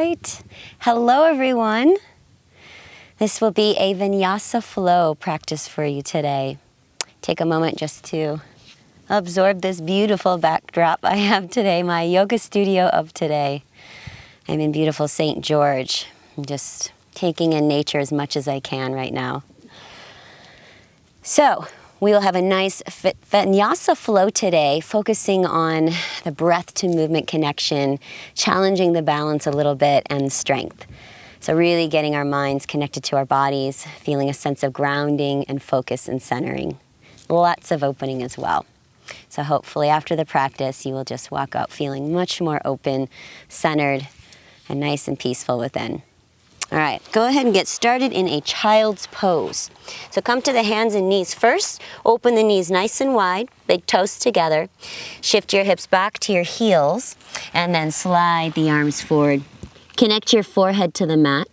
right. Hello, everyone. This will be a Vinyasa Flow practice for you today. Take a moment just to absorb this beautiful backdrop I have today, my yoga studio of today. I'm in beautiful St. George. I'm just taking in nature as much as I can right now. So, we will have a nice Vinyasa flow today, focusing on the breath to movement connection, challenging the balance a little bit and strength. So really getting our minds connected to our bodies, feeling a sense of grounding and focus and centering. Lots of opening as well. So hopefully after the practice, you will just walk out feeling much more open, centered, and nice and peaceful within. All right, go ahead and get started in a child's pose. So come to the hands and knees first. Open the knees nice and wide, big toes together. Shift your hips back to your heels, and then slide the arms forward. Connect your forehead to the mat.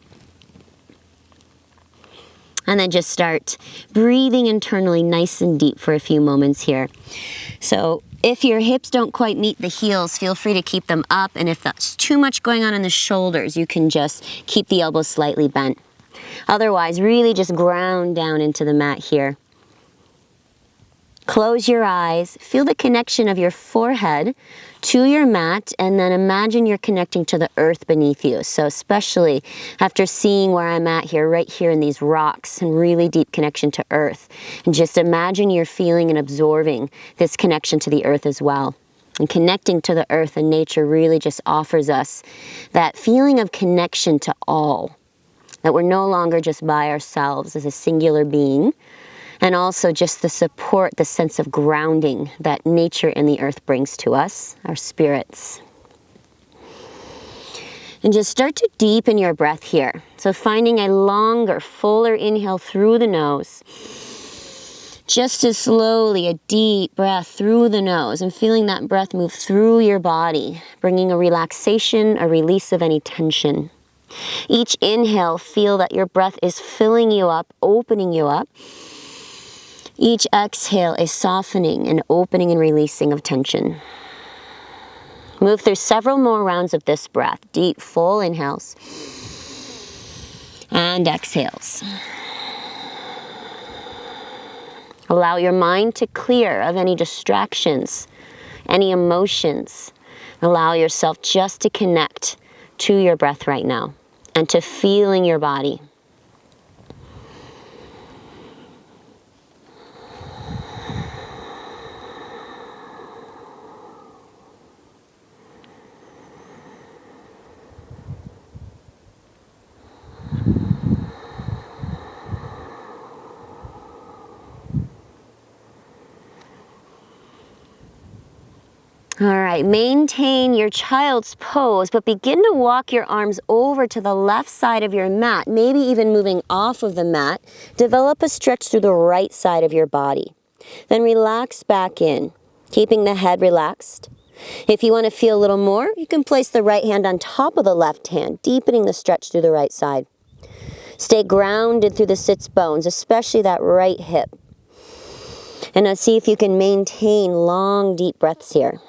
And then just start breathing internally nice and deep for a few moments here. So if your hips don't quite meet the heels, feel free to keep them up. And if that's too much going on in the shoulders, you can just keep the elbows slightly bent. Otherwise, really just ground down into the mat here. Close your eyes, feel the connection of your forehead to your mat, and then imagine you're connecting to the earth beneath you. So especially after seeing where I'm at here, right here in these rocks, and really deep connection to earth. And just imagine you're feeling and absorbing this connection to the earth as well. And connecting to the earth and nature really just offers us that feeling of connection to all. That we're no longer just by ourselves as a singular being. And also just the support, the sense of grounding that nature and the earth brings to us, our spirits. And just start to deepen your breath here. So finding a longer, fuller inhale through the nose. Just as slowly, a deep breath through the nose and feeling that breath move through your body, bringing a relaxation, a release of any tension. Each inhale, feel that your breath is filling you up, opening you up. Each exhale is softening and opening and releasing of tension. Move through several more rounds of this breath. Deep, full inhales and exhales. Allow your mind to clear of any distractions, any emotions. Allow yourself just to connect to your breath right now and to feeling your body. All right, maintain your child's pose, but begin to walk your arms over to the left side of your mat, maybe even moving off of the mat. Develop a stretch through the right side of your body. Then relax back in, keeping the head relaxed. If you want to feel a little more, you can place the right hand on top of the left hand, deepening the stretch through the right side. Stay grounded through the sits bones, especially that right hip. And now see if you can maintain long, deep breaths here.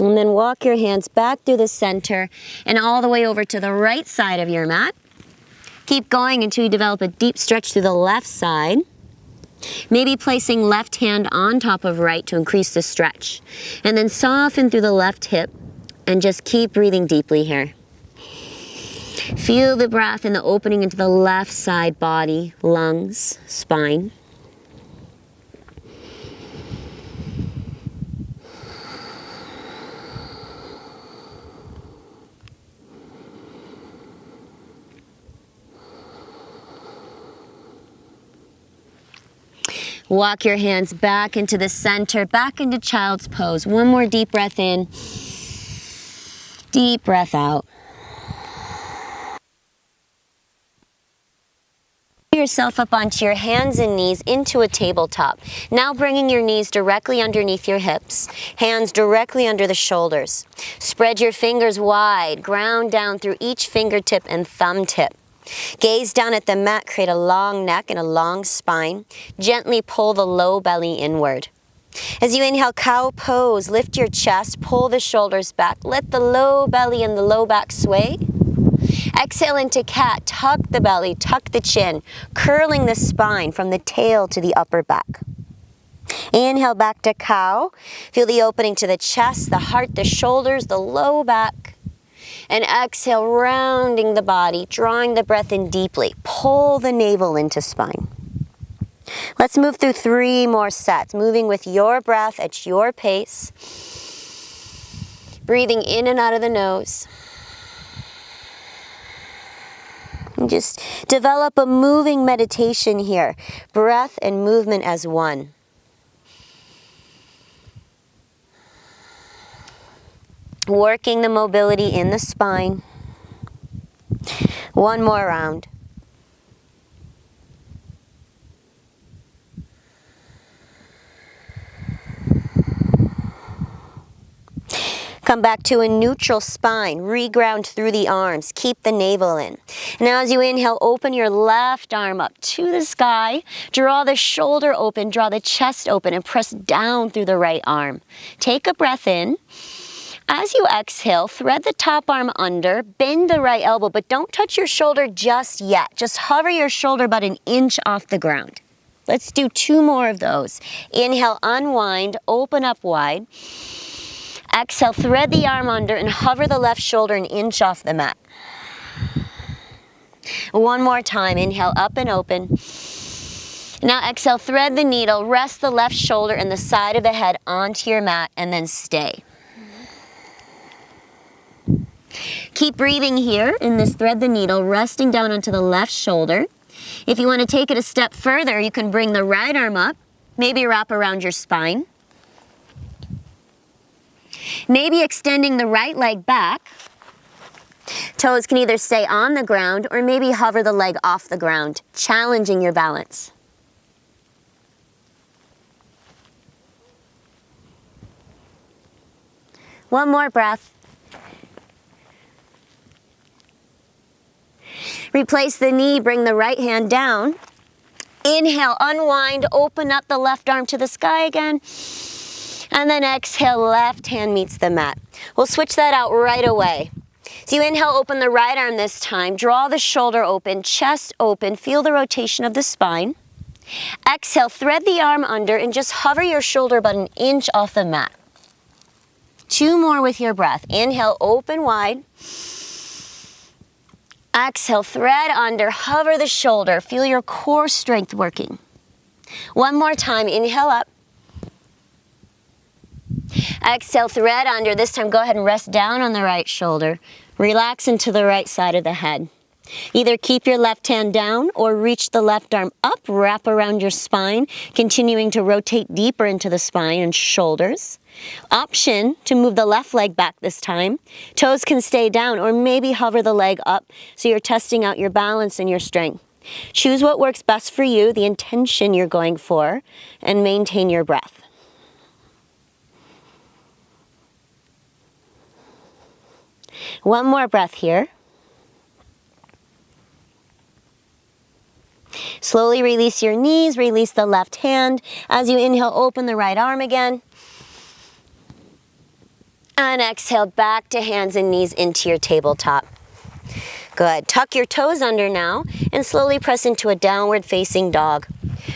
And then walk your hands back through the center and all the way over to the right side of your mat. Keep going until you develop a deep stretch through the left side. Maybe placing left hand on top of right to increase the stretch. And then soften through the left hip and just keep breathing deeply here. Feel the breath and the opening into the left side body, lungs, spine. Walk your hands back into the center, back into child's pose. One more deep breath in, deep breath out. yourself up onto your hands and knees into a tabletop. Now bringing your knees directly underneath your hips, hands directly under the shoulders. Spread your fingers wide, ground down through each fingertip and thumb tip. Gaze down at the mat, create a long neck and a long spine. Gently pull the low belly inward. As you inhale, cow pose, lift your chest, pull the shoulders back, let the low belly and the low back sway. Exhale into cat, tuck the belly, tuck the chin, curling the spine from the tail to the upper back. Inhale back to cow, feel the opening to the chest, the heart, the shoulders, the low back. And exhale, rounding the body, drawing the breath in deeply. Pull the navel into spine. Let's move through 3 more sets, moving with your breath at your pace. Breathing in and out of the nose. And just develop a moving meditation here. Breath and movement as one. Working the mobility in the spine. 1 more round. Come back to a neutral spine. Reground through the arms. Keep the navel in. Now as you inhale, open your left arm up to the sky. Draw the shoulder open, draw the chest open, and press down through the right arm. Take a breath in. As you exhale, thread the top arm under, bend the right elbow, but don't touch your shoulder just yet. Just hover your shoulder about 1 inch off the ground. Let's do 2 more of those. Inhale, unwind, open up wide. Exhale, thread the arm under and hover the left shoulder 1 inch off the mat. 1 more time. Inhale, up and open. Now exhale, thread the needle, rest the left shoulder and the side of the head onto your mat, and then stay. Keep breathing here in this thread the needle, resting down onto the left shoulder. If you want to take it a step further, you can bring the right arm up, maybe wrap around your spine. Maybe extending the right leg back. Toes can either stay on the ground or maybe hover the leg off the ground, challenging your balance. One more breath. Replace the knee, bring the right hand down. Inhale, unwind, open up the left arm to the sky again. And then exhale, left hand meets the mat. We'll switch that out right away. So you inhale, open the right arm this time. Draw the shoulder open, chest open. Feel the rotation of the spine. Exhale, thread the arm under and just hover your shoulder about 1 inch off the mat. 2 more with your breath. Inhale, open wide. Exhale, thread under, hover the shoulder. Feel your core strength working. 1 more time. Inhale up. Exhale, thread under. This time, go ahead and rest down on the right shoulder. Relax into the right side of the head. Either keep your left hand down or reach the left arm up, wrap around your spine, continuing to rotate deeper into the spine and shoulders. Option to move the left leg back this time. Toes can stay down or maybe hover the leg up so you're testing out your balance and your strength. Choose what works best for you, the intention you're going for, and maintain your breath. One more breath here. Slowly release your knees, release the left hand. As you inhale, open the right arm again. And exhale, back to hands and knees into your tabletop. Good. Tuck your toes under now and slowly press into a downward facing dog.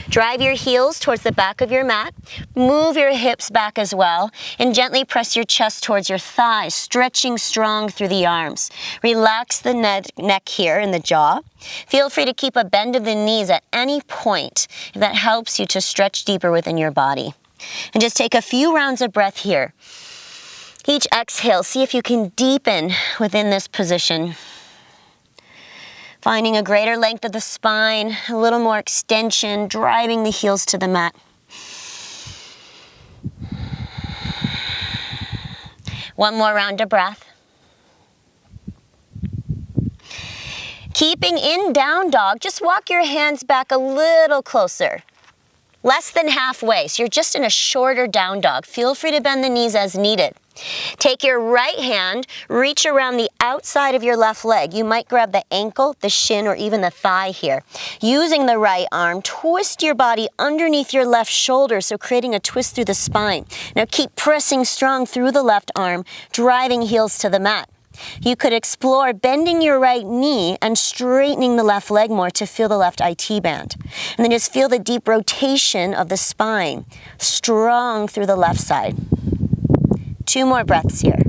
Drive your heels towards the back of your mat. Move your hips back as well and gently press your chest towards your thighs, stretching strong through the arms. Relax the neck here in the jaw. Feel free to keep a bend of the knees at any point if that helps you to stretch deeper within your body. And just take a few rounds of breath here. Each exhale, see if you can deepen within this position. Finding a greater length of the spine, a little more extension, driving the heels to the mat. One more round of breath. Keeping in down dog, just walk your hands back a little closer. Less than halfway, so you're just in a shorter down dog. Feel free to bend the knees as needed. Take your right hand, reach around the outside of your left leg. You might grab the ankle, the shin, or even the thigh here. Using the right arm, twist your body underneath your left shoulder, so creating a twist through the spine. Now keep pressing strong through the left arm, driving heels to the mat. You could explore bending your right knee and straightening the left leg more to feel the left IT band. And then just feel the deep rotation of the spine, strong through the left side. 2 more breaths here.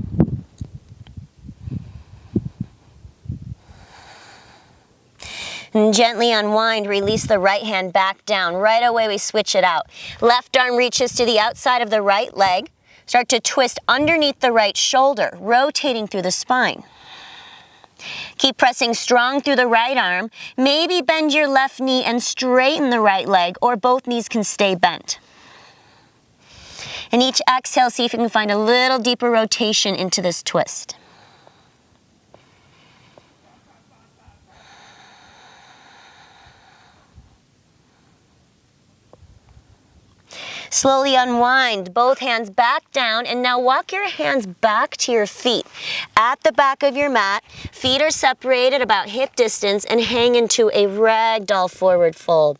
And gently unwind, release the right hand back down. Right away we switch it out. Left arm reaches to the outside of the right leg. Start to twist underneath the right shoulder, rotating through the spine. Keep pressing strong through the right arm. Maybe bend your left knee and straighten the right leg, or both knees can stay bent. And each exhale, see if you can find a little deeper rotation into this twist. Slowly unwind, both hands back down, and now walk your hands back to your feet. At the back of your mat, feet are separated about hip distance and hang into a ragdoll forward fold.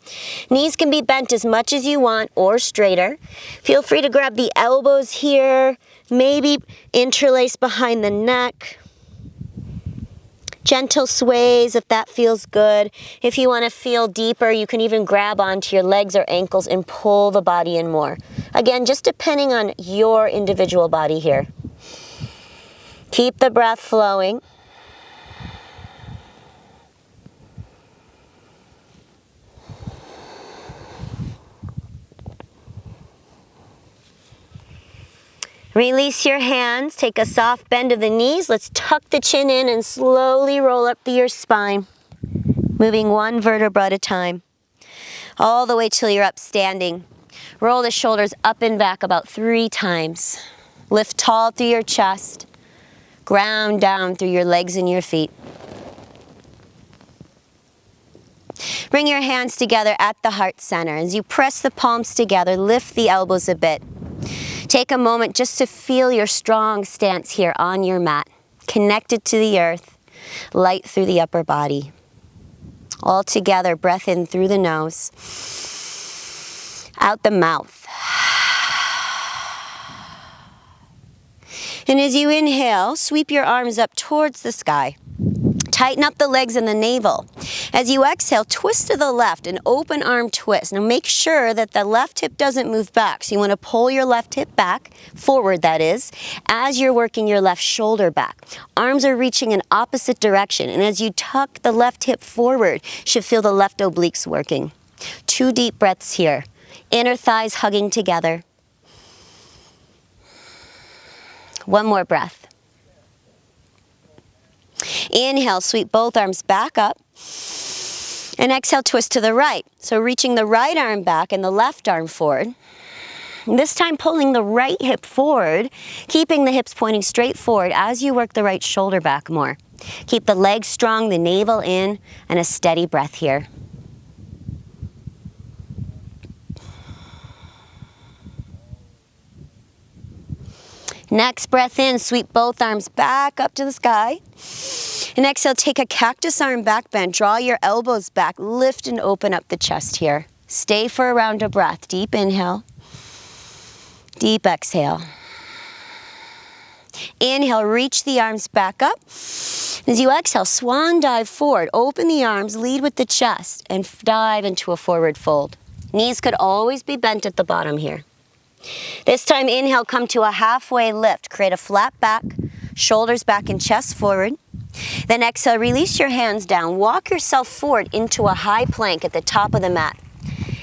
Knees can be bent as much as you want or straighter. Feel free to grab the elbows here, maybe interlace behind the neck. Gentle sways if that feels good. If you want to feel deeper, you can even grab onto your legs or ankles and pull the body in more. Again, just depending on your individual body here. Keep the breath flowing. Release your hands, take a soft bend of the knees. Let's tuck the chin in and slowly roll up your spine, moving 1 vertebra at a time, all the way till you're up standing. Roll the shoulders up and back about 3 times. Lift tall through your chest, ground down through your legs and your feet. Bring your hands together at the heart center. As you press the palms together, lift the elbows a bit. Take a moment just to feel your strong stance here on your mat, connected to the earth, light through the upper body. All together, breath in through the nose, out the mouth. And as you inhale, sweep your arms up towards the sky. Tighten up the legs and the navel. As you exhale, twist to the left, an open arm twist. Now make sure that the left hip doesn't move back. So you want to pull your left hip back, forward that is, as you're working your left shoulder back. Arms are reaching in opposite direction. And as you tuck the left hip forward, you should feel the left obliques working. 2 deep breaths here. Inner thighs hugging together. 1 more breath. Inhale, sweep both arms back up. And exhale, twist to the right. So reaching the right arm back and the left arm forward. And this time pulling the right hip forward, keeping the hips pointing straight forward as you work the right shoulder back more. Keep the legs strong, the navel in, and a steady breath here. Next breath in, sweep both arms back up to the sky. And exhale, take a cactus arm back bend. Draw your elbows back, lift and open up the chest here. Stay for a round of breath. Deep inhale, deep exhale. Inhale, reach the arms back up. As you exhale, swan dive forward. Open the arms, lead with the chest, and dive into a forward fold. Knees could always be bent at the bottom here. This time, inhale, come to a halfway lift. Create a flat back, shoulders back and chest forward. Then exhale, release your hands down. Walk yourself forward into a high plank at the top of the mat.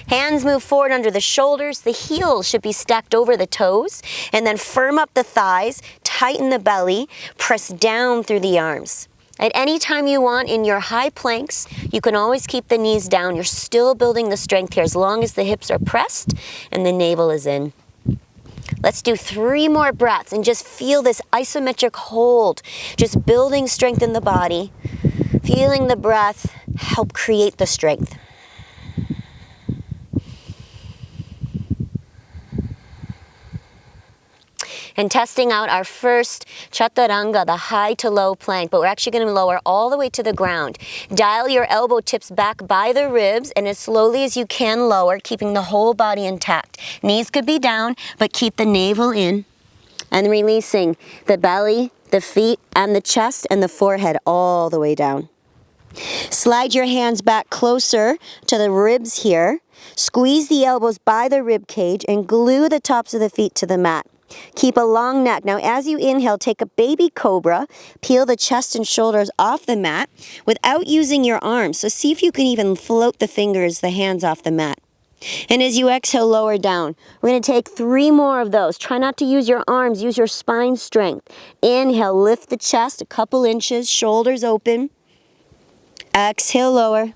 Hands move forward under the shoulders. The heels should be stacked over the toes. And then firm up the thighs, tighten the belly, press down through the arms. At any time you want in your high planks, you can always keep the knees down. You're still building the strength here as long as the hips are pressed and the navel is in. Let's do 3 more breaths and just feel this isometric hold, just building strength in the body. Feeling the breath help create the strength. And testing out our first chaturanga, the high to low plank, but we're actually going to lower all the way to the ground. Dial your elbow tips back by the ribs and as slowly as you can lower, keeping the whole body intact. Knees could be down, but keep the navel in. And releasing the belly, the feet, and the chest and the forehead all the way down. Slide your hands back closer to the ribs here. Squeeze the elbows by the rib cage and glue the tops of the feet to the mat. Keep a long neck. Now as you inhale, take a baby cobra. Peel the chest and shoulders off the mat without using your arms. So see if you can even float the fingers, the hands off the mat. And as you exhale, lower down. We're going to take 3 more of those. Try not to use your arms. Use your spine strength. Inhale, lift the chest a couple inches, shoulders open. Exhale, lower.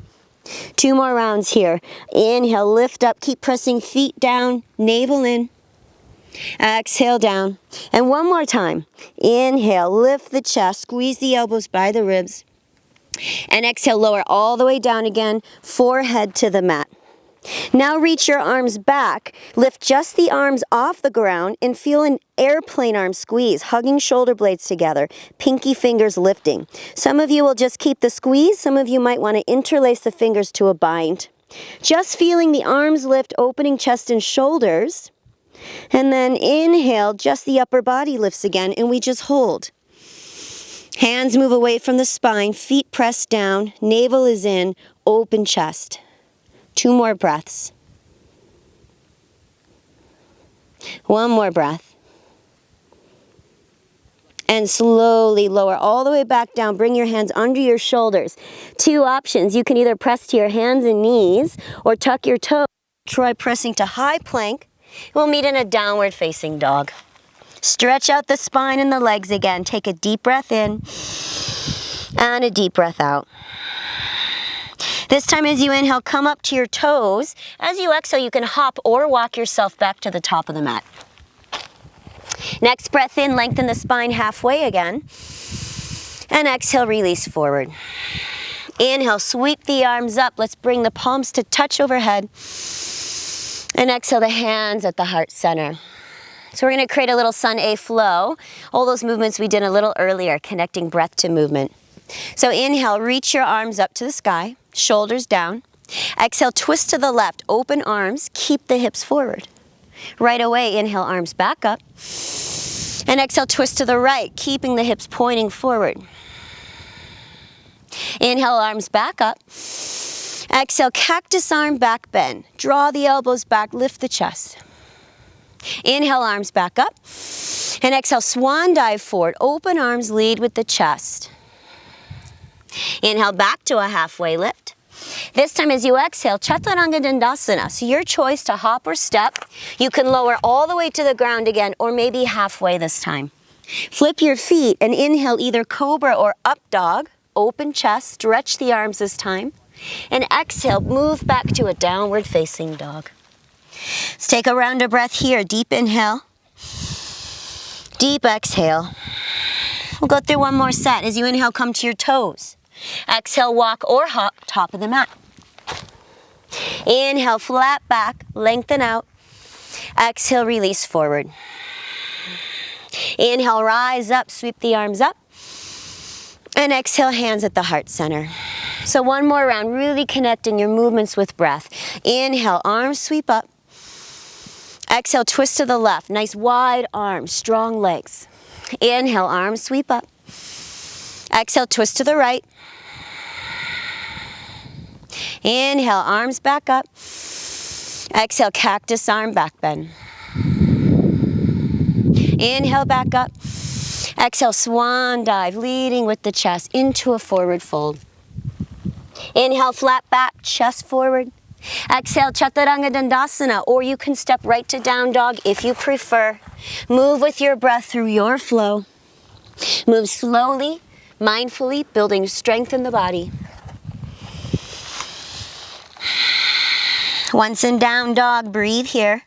2 more rounds here. Inhale, lift up. Keep pressing feet down, navel in. Exhale down. And 1 more time. Inhale, lift the chest, squeeze the elbows by the ribs. And exhale, lower all the way down again, forehead to the mat. Now reach your arms back, lift just the arms off the ground and feel an airplane arm squeeze, hugging shoulder blades together, pinky fingers lifting. Some of you will just keep the squeeze, some of you might want to interlace the fingers to a bind. Just feeling the arms lift, opening chest and shoulders. And then inhale, just the upper body lifts again, and we just hold. Hands move away from the spine, feet press down, navel is in, open chest. 2 more breaths. 1 more breath. And slowly lower all the way back down. Bring your hands under your shoulders. 2 options. You can either press to your hands and knees or tuck your toes. Try pressing to high plank. We'll meet in a downward facing dog. Stretch out the spine and the legs again. Take a deep breath in and a deep breath out. This time as you inhale, come up to your toes. As you exhale, you can hop or walk yourself back to the top of the mat. Next breath in, lengthen the spine halfway again. And exhale, release forward. Inhale, sweep the arms up. Let's bring the palms to touch overhead. And exhale, the hands at the heart center. So we're going to create a little sun A flow. All those movements we did a little earlier, connecting breath to movement. So inhale, reach your arms up to the sky, shoulders down. Exhale, twist to the left, open arms, keep the hips forward. Right away, inhale, arms back up. And exhale, twist to the right, keeping the hips pointing forward. Inhale, arms back up. Exhale, cactus arm back bend. Draw the elbows back, lift the chest. Inhale, arms back up. And exhale, swan dive forward. Open arms, lead with the chest. Inhale, back to a halfway lift. This time as you exhale, Chaturanga Dandasana. So your choice to hop or step. You can lower all the way to the ground again, or maybe halfway this time. Flip your feet and inhale either cobra or up dog. Open chest, stretch the arms this time. And exhale, move back to a downward facing dog. Let's take a round of breath here. Deep inhale. Deep exhale. We'll go through 1 more set. As you inhale, come to your toes. Exhale, walk or hop, top of the mat. Inhale, flat back, lengthen out. Exhale, release forward. Inhale, rise up, sweep the arms up. And exhale, hands at the heart center. So 1 more round, really connecting your movements with breath. Inhale, arms sweep up. Exhale, twist to the left. Nice wide arms, strong legs. Inhale, arms sweep up. Exhale, twist to the right. Inhale, arms back up. Exhale, cactus arm back bend. Inhale, back up. Exhale, swan dive, leading with the chest into a forward fold. Inhale, flat back, chest forward. Exhale, Chaturanga Dandasana, or you can step right to down dog if you prefer. Move with your breath through your flow. Move slowly, mindfully, building strength in the body. Once in down dog, breathe here.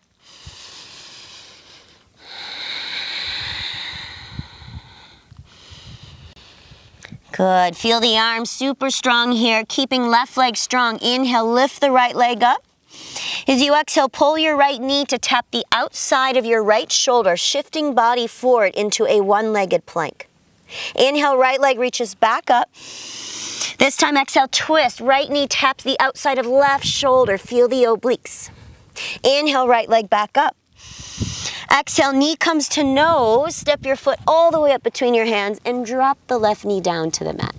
Good. Feel the arms super strong here, keeping left leg strong. Inhale, lift the right leg up. As you exhale, pull your right knee to tap the outside of your right shoulder, shifting body forward into a one-legged plank. Inhale, right leg reaches back up. This time, exhale, twist. Right knee taps the outside of left shoulder. Feel the obliques. Inhale, right leg back up. Exhale, knee comes to nose. Step your foot all the way up between your hands and drop the left knee down to the mat.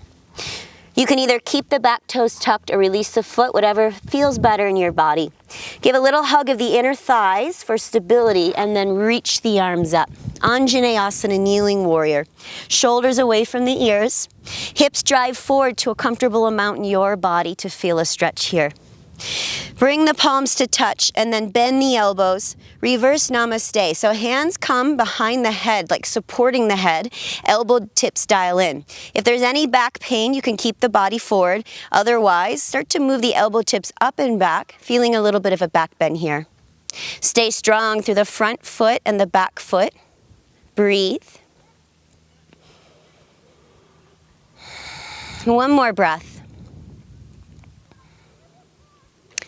You can either keep the back toes tucked or release the foot, whatever feels better in your body. Give a little hug of the inner thighs for stability and then reach the arms up. Anjaneyasana, kneeling warrior. Shoulders away from the ears. Hips drive forward to a comfortable amount in your body to feel a stretch here. Bring the palms to touch and then bend the elbows. Reverse namaste. So hands come behind the head, like supporting the head. Elbow tips dial in. If there's any back pain, you can keep the body forward. Otherwise, start to move the elbow tips up and back, feeling a little bit of a back bend here. Stay strong through the front foot and the back foot. Breathe. One more breath.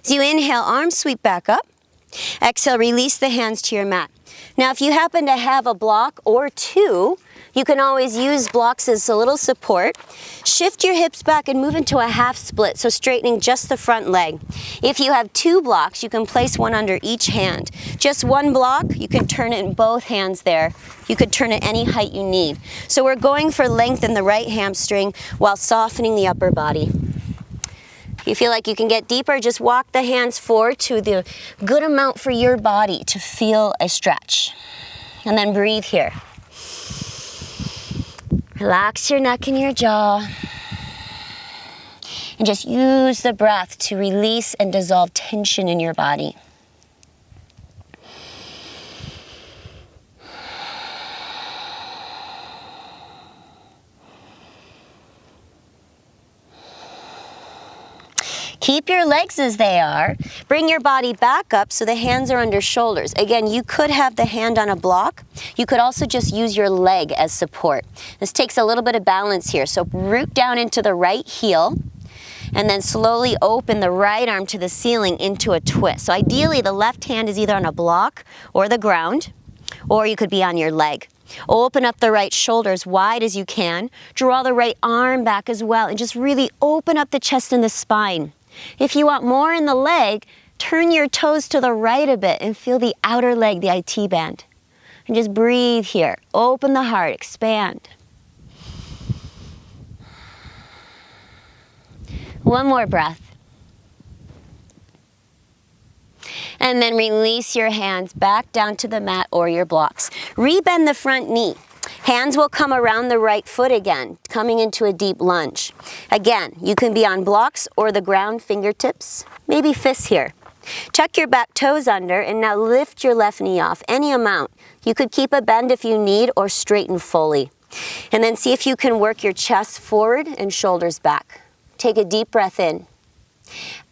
As you inhale, arms sweep back up. Exhale, release the hands to your mat. Now, if you happen to have a block or two, you can always use blocks as a little support. Shift your hips back and move into a half split, so straightening just the front leg. If you have two blocks, you can place one under each hand. Just one block, you can turn it in both hands there. You could turn it any height you need. So we're going for length in the right hamstring while softening the upper body. If you feel like you can get deeper, just walk the hands forward to the good amount for your body to feel a stretch. And then breathe here. Relax your neck and your jaw. And just use the breath to release and dissolve tension in your body. Keep your legs as they are. Bring your body back up so the hands are under shoulders. Again, you could have the hand on a block. You could also just use your leg as support. This takes a little bit of balance here. So root down into the right heel and then slowly open the right arm to the ceiling into a twist. So ideally, the left hand is either on a block or the ground, or you could be on your leg. Open up the right shoulder as wide as you can. Draw the right arm back as well and just really open up the chest and the spine. If you want more in the leg, turn your toes to the right a bit and feel the outer leg, the IT band. And just breathe here. Open the heart, expand. One more breath. And then release your hands back down to the mat or your blocks. Rebend the front knee. Hands will come around the right foot again, coming into a deep lunge. Again, you can be on blocks or the ground, fingertips, maybe fists here. Tuck your back toes under and now lift your left knee off, any amount. You could keep a bend if you need or straighten fully. And then see if you can work your chest forward and shoulders back. Take a deep breath in.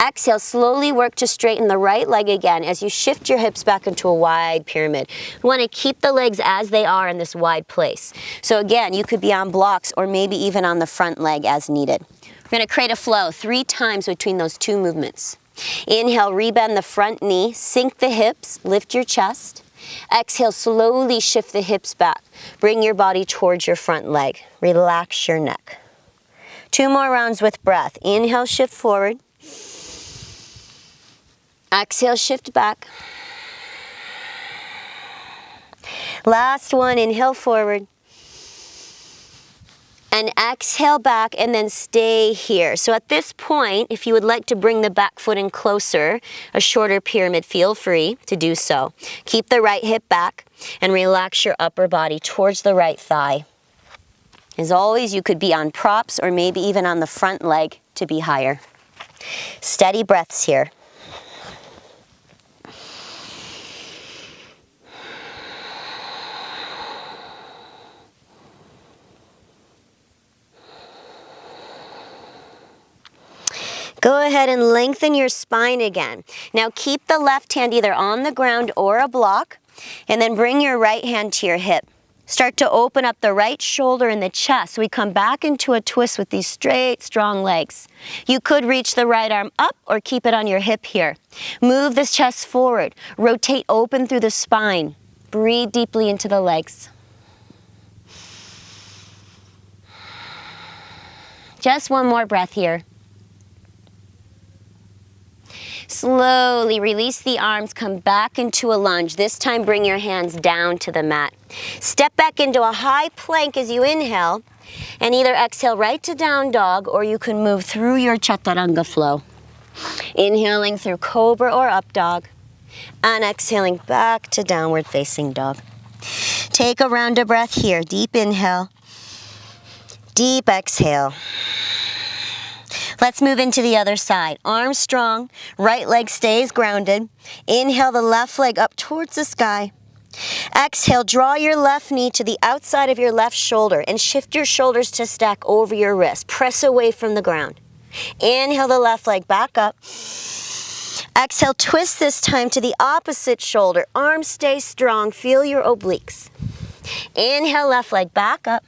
Exhale, slowly work to straighten the right leg again as you shift your hips back into a wide pyramid. You want to keep the legs as they are in this wide place. So again, you could be on blocks or maybe even on the front leg as needed. We're going to create a flow 3 times between those 2 movements. Inhale, rebend the front knee, sink the hips, lift your chest. Exhale, slowly shift the hips back. Bring your body towards your front leg. Relax your neck. 2 more rounds with breath. Inhale, shift forward. Exhale, shift back. Last one, inhale forward. And exhale back and then stay here. So at this point, if you would like to bring the back foot in closer, a shorter pyramid, feel free to do so. Keep the right hip back and relax your upper body towards the right thigh. As always, you could be on props or maybe even on the front leg to be higher. Steady breaths here. Go ahead and lengthen your spine again. Now keep the left hand either on the ground or a block, and then bring your right hand to your hip. Start to open up the right shoulder and the chest. So we come back into a twist with these straight, strong legs. You could reach the right arm up or keep it on your hip here. Move this chest forward. Rotate open through the spine. Breathe deeply into the legs. Just one more breath here. Slowly release the arms, come back into a lunge. This time bring your hands down to the mat. Step back into a high plank as you inhale, and either exhale right to down dog, or you can move through your chaturanga flow. Inhaling through cobra or up dog, and exhaling back to downward facing dog. Take a round of breath here. Deep inhale, deep exhale. Let's move into the other side. Arms strong, right leg stays grounded. Inhale the left leg up towards the sky. Exhale, draw your left knee to the outside of your left shoulder and shift your shoulders to stack over your wrist. Press away from the ground. Inhale the left leg back up. Exhale, twist this time to the opposite shoulder. Arms stay strong, feel your obliques. Inhale, left leg back up.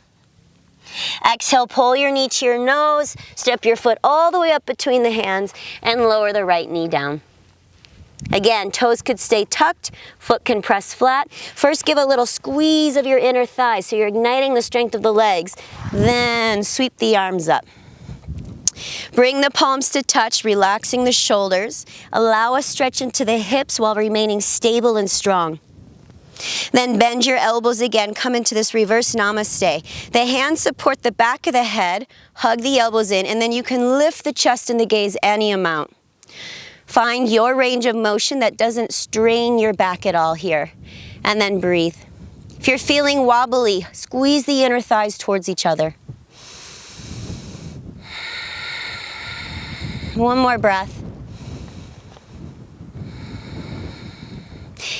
Exhale, pull your knee to your nose, step your foot all the way up between the hands, and lower the right knee down. Again, toes could stay tucked, foot can press flat. First, give a little squeeze of your inner thighs so you're igniting the strength of the legs. Then sweep the arms up. Bring the palms to touch, relaxing the shoulders. Allow a stretch into the hips while remaining stable and strong. Then bend your elbows again, come into this reverse namaste. The hands support the back of the head, hug the elbows in, and then you can lift the chest and the gaze any amount. Find your range of motion that doesn't strain your back at all here. And then breathe. If you're feeling wobbly, squeeze the inner thighs towards each other. One more breath.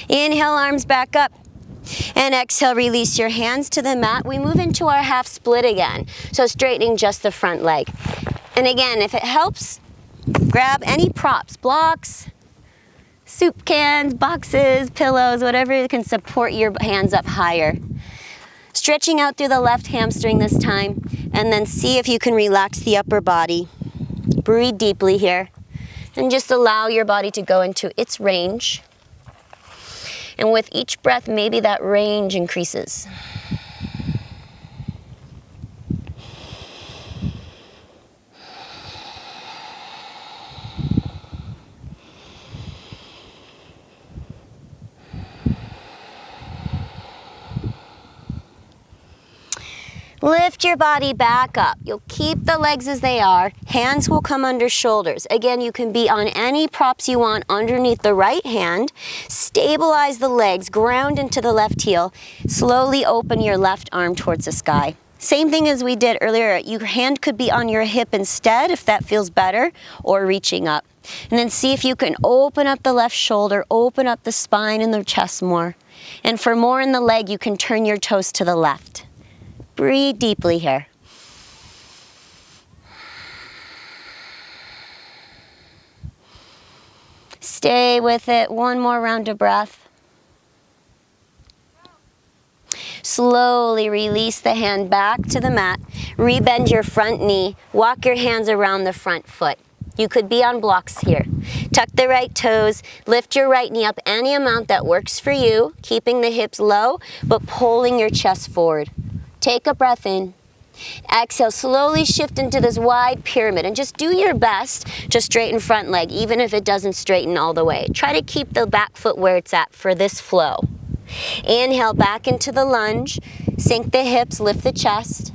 Inhale, arms back up. And exhale, release your hands to the mat. We move into our half split again. So straightening just the front leg. And again, if it helps, grab any props, blocks, soup cans, boxes, pillows, whatever can support your hands up higher. Stretching out through the left hamstring this time. And then see if you can relax the upper body. Breathe deeply here. And just allow your body to go into its range. And with each breath, maybe that range increases. Lift your body back up. You'll keep the legs as they are. Hands will come under shoulders. Again, you can be on any props you want underneath the right hand. Stabilize the legs, ground into the left heel. Slowly open your left arm towards the sky. Same thing as we did earlier. Your hand could be on your hip instead if that feels better, or reaching up. And then see if you can open up the left shoulder, open up the spine and the chest more. And for more in the leg, you can turn your toes to the left. Breathe deeply here. Stay with it. One more round of breath. Slowly release the hand back to the mat. Rebend your front knee. Walk your hands around the front foot. You could be on blocks here. Tuck the right toes. Lift your right knee up any amount that works for you, keeping the hips low, but pulling your chest forward. Take a breath in. Exhale, slowly shift into this wide pyramid and just do your best to straighten front leg, even if it doesn't straighten all the way. Try to keep the back foot where it's at for this flow. Inhale back into the lunge. Sink the hips, lift the chest.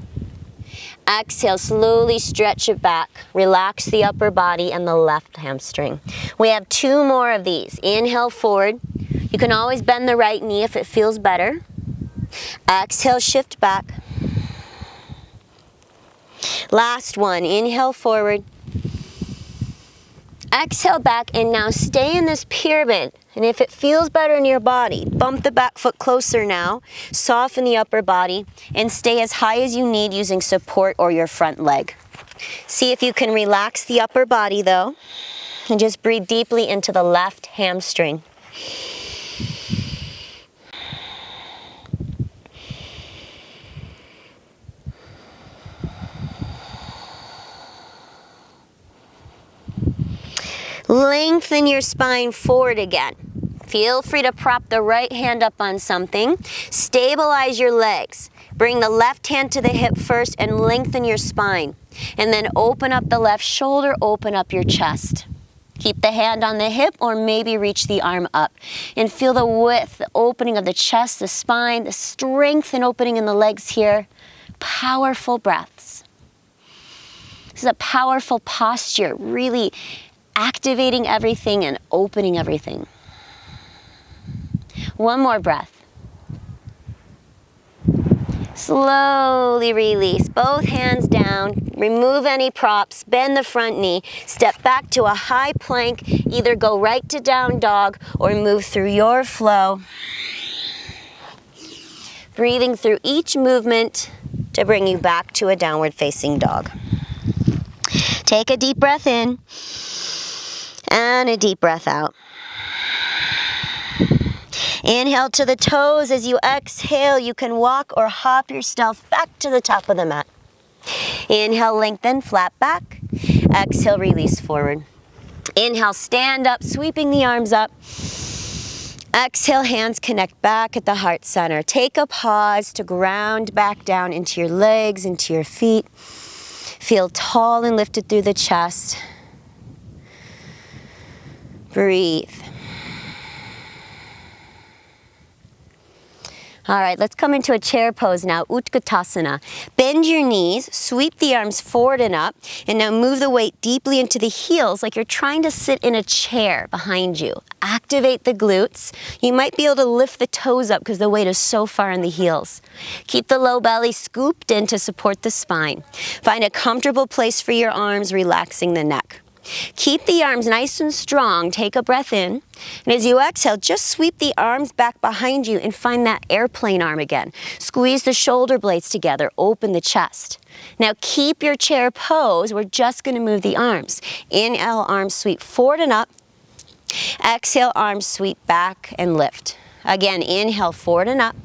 Exhale, slowly stretch it back. Relax the upper body and the left hamstring. We have 2 more of these. Inhale forward. You can always bend the right knee if it feels better. Exhale, shift back. Last one. Inhale forward. Exhale back, and now stay in this pyramid. And if it feels better in your body, bump the back foot closer now. Soften the upper body and stay as high as you need using support or your front leg. See if you can relax the upper body though. And just breathe deeply into the left hamstring. lengthen your spine forward again. Feel free to prop the right hand up on something. Stabilize your legs. Bring the left hand to the hip first and lengthen your spine. And then open up the left shoulder, open up your chest. Keep the hand on the hip or maybe reach the arm up. And feel the width, the opening of the chest, the spine, the strength and opening in the legs here. Powerful breaths. This is a powerful posture, really activating everything and opening everything. One more breath. Slowly release, both hands down, remove any props, bend the front knee, step back to a high plank, either go right to down dog or move through your flow. Breathing through each movement to bring you back to a downward facing dog. Take a deep breath in and a deep breath out. Inhale to the toes. As you exhale, you can walk or hop yourself back to the top of the mat. Inhale, lengthen, flat back. Exhale, release forward. Inhale, stand up, sweeping the arms up. Exhale, hands connect back at the heart center. Take a pause to ground back down into your legs, into your feet. Feel tall and lifted through the chest. Breathe. All right, let's come into a chair pose now, Utkatasana. Bend your knees, sweep the arms forward and up, and now move the weight deeply into the heels like you're trying to sit in a chair behind you. Activate the glutes. You might be able to lift the toes up because the weight is so far in the heels. Keep the low belly scooped in to support the spine. Find a comfortable place for your arms, relaxing the neck. Keep the arms nice and strong. Take a breath in. And as you exhale, just sweep the arms back behind you and find that airplane arm again. Squeeze the shoulder blades together. Open the chest. Now keep your chair pose. We're just going to move the arms. Inhale, arms sweep forward and up. Exhale, arms sweep back and lift. Again, inhale, forward and up.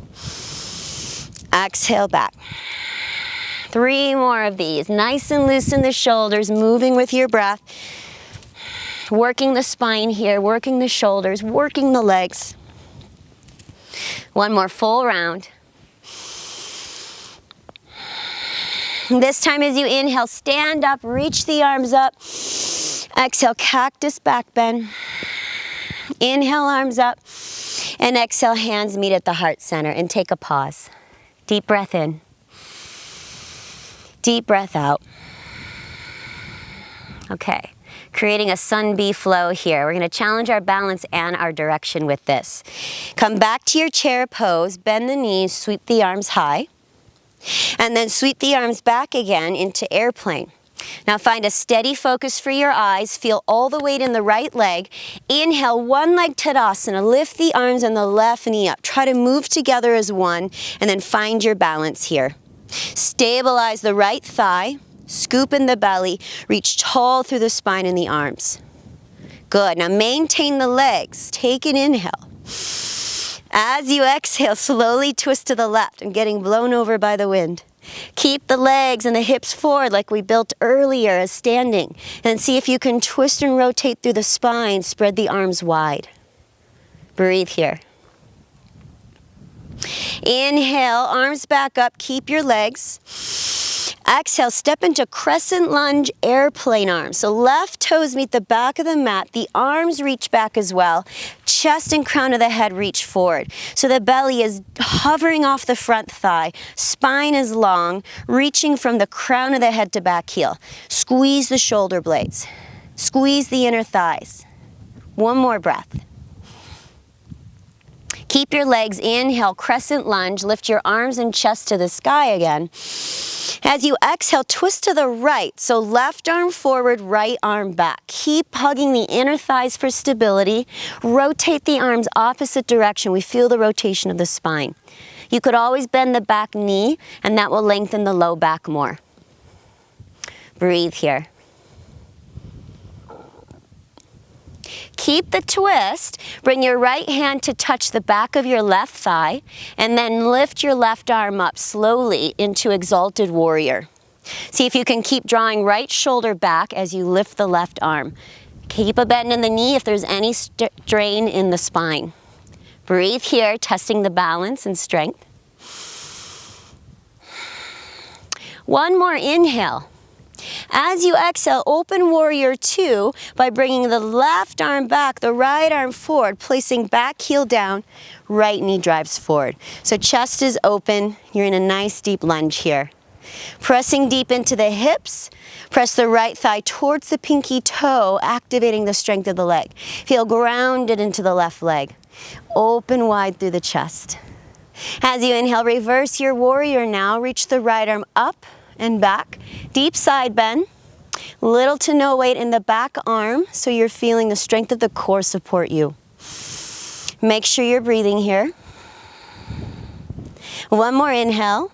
Exhale, back. 3 more of these. Nice and loose in the shoulders, moving with your breath. Working the spine here, working the shoulders, working the legs. One more full round. This time as you inhale, stand up, reach the arms up. Exhale, cactus back bend. Inhale, arms up. And exhale, hands meet at the heart center and take a pause. Deep breath in. Deep breath out. Okay, creating a sun bee flow here. We're going to challenge our balance and our direction with this. Come back to your chair pose, bend the knees, sweep the arms high, and then sweep the arms back again into airplane. Now find a steady focus for your eyes. Feel all the weight in the right leg. Inhale, one leg Tadasana. Lift the arms and the left knee up. Try to move together as one, and then find your balance here. Stabilize the right thigh, scoop in the belly, reach tall through the spine and the arms. Good. Now maintain the legs. Take an inhale. As you exhale, slowly twist to the left and getting blown over by the wind. Keep the legs and the hips forward like we built earlier as standing. And see if you can twist and rotate through the spine. Spread the arms wide. Breathe here. Inhale, arms back up, keep your legs. Exhale, step into crescent lunge, airplane arms. So left toes meet the back of the mat, the arms reach back as well. Chest and crown of the head reach forward. So the belly is hovering off the front thigh. Spine is long, reaching from the crown of the head to back heel. Squeeze the shoulder blades. Squeeze the inner thighs. One more breath. Keep your legs, inhale, crescent lunge, lift your arms and chest to the sky again. As you exhale, twist to the right, so left arm forward, right arm back. Keep hugging the inner thighs for stability. Rotate the arms opposite direction. We feel the rotation of the spine. You could always bend the back knee, and that will lengthen the low back more. Breathe here. Keep the twist. Bring your right hand to touch the back of your left thigh, and then lift your left arm up slowly into exalted warrior. See if you can keep drawing right shoulder back as you lift the left arm. Keep a bend in the knee if there's any strain in the spine. Breathe here, testing the balance and strength. One more inhale. As you exhale, open warrior two by bringing the left arm back, the right arm forward, placing back heel down, right knee drives forward. So chest is open, you're in a nice deep lunge here. Pressing deep into the hips, press the right thigh towards the pinky toe, activating the strength of the leg. Feel grounded into the left leg. Open wide through the chest. As you inhale, reverse your warrior now. Reach the right arm up and back. Deep side bend. Little to no weight in the back arm, so you're feeling the strength of the core support you. Make sure you're breathing here. One more inhale.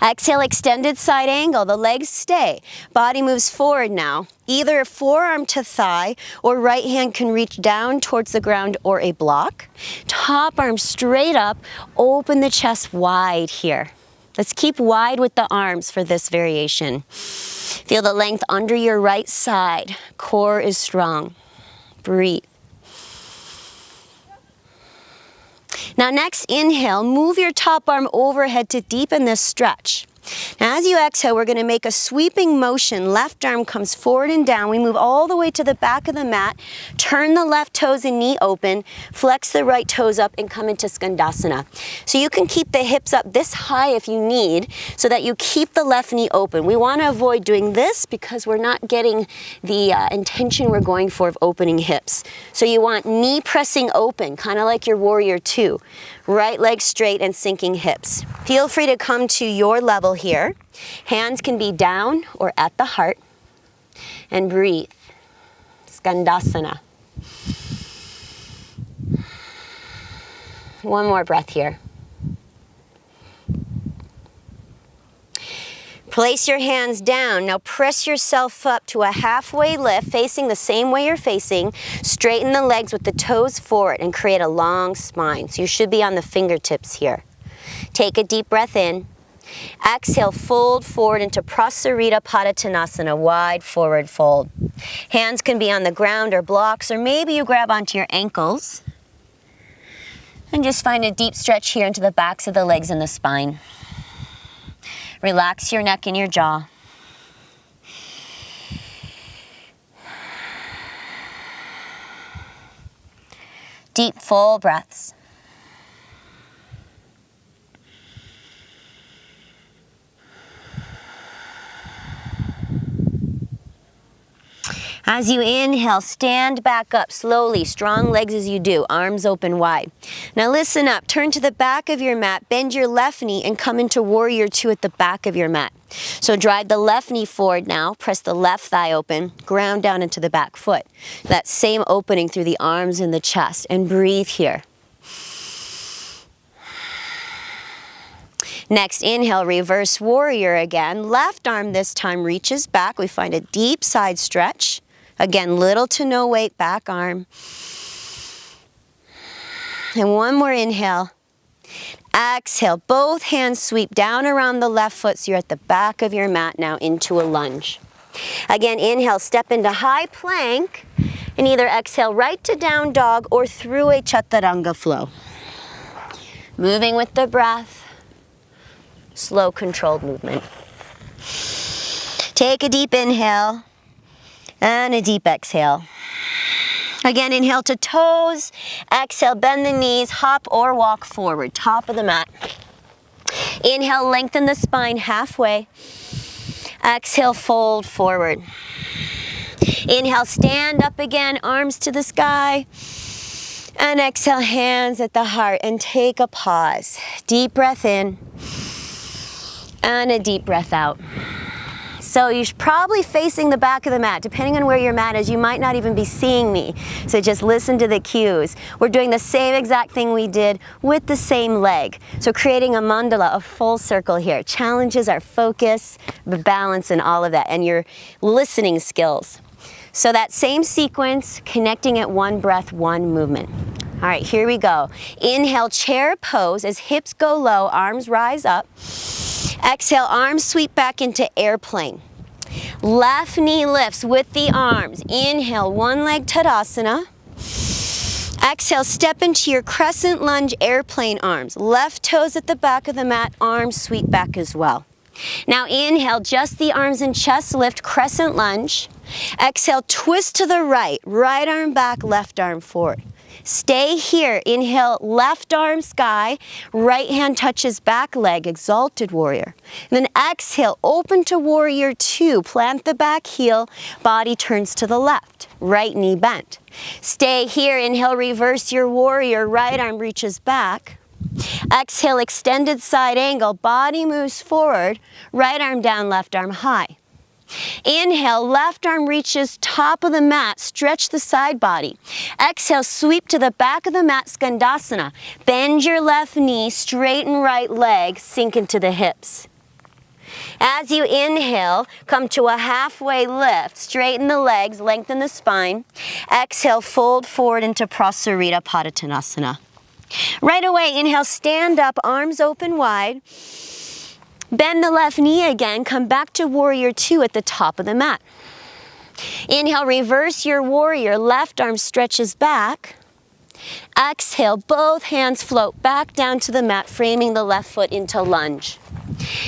Exhale, extended side angle. The legs stay. Body moves forward now. Either forearm to thigh or right hand can reach down towards the ground or a block. Top arm straight up. Open the chest wide here. Let's keep wide with the arms for this variation. Feel the length under your right side. Core is strong. Breathe. Now next, inhale, move your top arm overhead to deepen this stretch. Now as you exhale, we're going to make a sweeping motion. Left arm comes forward and down. We move all the way to the back of the mat. Turn the left toes and knee open. Flex the right toes up and come into Skandasana. So you can keep the hips up this high if you need, so that you keep the left knee open. We want to avoid doing this because we're not getting the intention we're going for of opening hips. So you want knee pressing open, kind of like your warrior two. Right leg straight and sinking hips. Feel free to come to your level here. Hands can be down or at the heart. And breathe. Skandasana. One more breath here. Place your hands down. Now press yourself up to a halfway lift, facing the same way you're facing. Straighten the legs with the toes forward and create a long spine. So you should be on the fingertips here. Take a deep breath in. Exhale, fold forward into Prasarita Padottanasana, wide forward fold. Hands can be on the ground or blocks, or maybe you grab onto your ankles. And just find a deep stretch here into the backs of the legs and the spine. Relax your neck and your jaw. Deep, full breaths. As you inhale, stand back up slowly, strong legs as you do, arms open wide. Now listen up, turn to the back of your mat, bend your left knee and come into warrior two at the back of your mat. So drive the left knee forward now, press the left thigh open, ground down into the back foot. That same opening through the arms and the chest, and breathe here. Next, inhale, reverse warrior again. Left arm this time reaches back. We find a deep side stretch. Again, little to no weight, back arm. And one more inhale. Exhale, both hands sweep down around the left foot so you're at the back of your mat now into a lunge. Again, inhale, step into high plank and either exhale right to down dog or through a chaturanga flow. Moving with the breath, slow controlled movement. Take a deep inhale. And a deep exhale. Again, inhale to toes. Exhale, bend the knees, hop or walk forward, top of the mat. Inhale, lengthen the spine halfway. Exhale, fold forward. Inhale, stand up again, arms to the sky. And exhale, hands at the heart, and take a pause. Deep breath in. And a deep breath out. So you're probably facing the back of the mat. Depending on where your mat is, you might not even be seeing me. So just listen to the cues. We're doing the same exact thing we did with the same leg. So creating a mandala, a full circle here, challenges our focus, the balance, and all of that, and your listening skills. So that same sequence, connecting at one breath, one movement. All right, here we go. Inhale, chair pose as hips go low, arms rise up. Exhale, arms sweep back into airplane. Left knee lifts with the arms. Inhale, one leg Tadasana. Exhale, step into your crescent lunge airplane arms. Left toes at the back of the mat, arms sweep back as well. Now inhale, just the arms and chest lift, crescent lunge. Exhale, twist to the right, right arm back, left arm forward. Stay here, inhale, left arm sky, right hand touches back leg, exalted warrior. And then exhale, open to warrior two, plant the back heel, body turns to the left, right knee bent. Stay here, inhale, reverse your warrior, right arm reaches back. Exhale, extended side angle, body moves forward, right arm down, left arm high. Inhale, left arm reaches top of the mat, stretch the side body. Exhale, sweep to the back of the mat, Skandasana. Bend your left knee, straighten right leg, sink into the hips. As you inhale, come to a halfway lift, straighten the legs, lengthen the spine. Exhale, fold forward into Prasarita Padottanasana. Right away, inhale, stand up, arms open wide. Bend the left knee again, come back to warrior two at the top of the mat. Inhale, reverse your warrior, left arm stretches back. Exhale, both hands float back down to the mat, framing the left foot into lunge.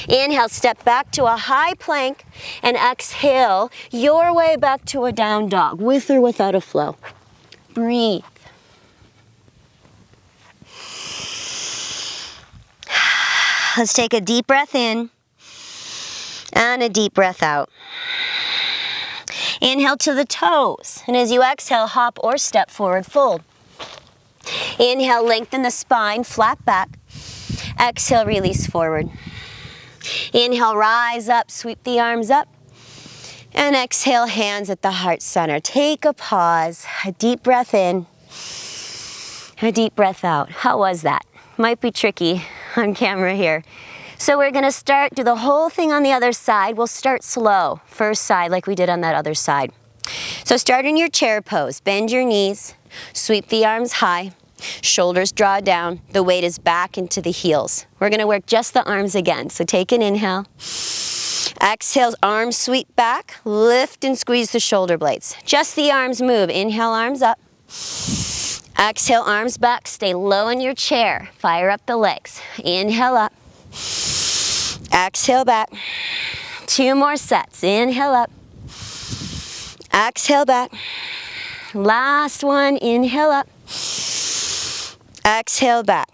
Inhale, step back to a high plank, and exhale, your way back to a down dog, with or without a flow. Breathe. Let's take a deep breath in and a deep breath out. Inhale to the toes, and as you exhale, hop or step forward, fold. Inhale, lengthen the spine, flat back. Exhale, release forward. Inhale, rise up, sweep the arms up. And exhale, hands at the heart center. Take a pause, a deep breath in, a deep breath out. How was that? Might be tricky on camera here. So we're gonna do the whole thing on the other side. We'll start slow, first side like we did on that other side. So start in your chair pose. Bend your knees, sweep the arms high, shoulders draw down, the weight is back into the heels. We're gonna work just the arms again. So take an inhale. Exhale, arms sweep back, lift and squeeze the shoulder blades. Just the arms move. Inhale, arms up. Exhale, arms back, stay low in your chair. Fire up the legs. Inhale up. Exhale back. 2 more sets. Inhale up. Exhale back. Last one, inhale up. Exhale back.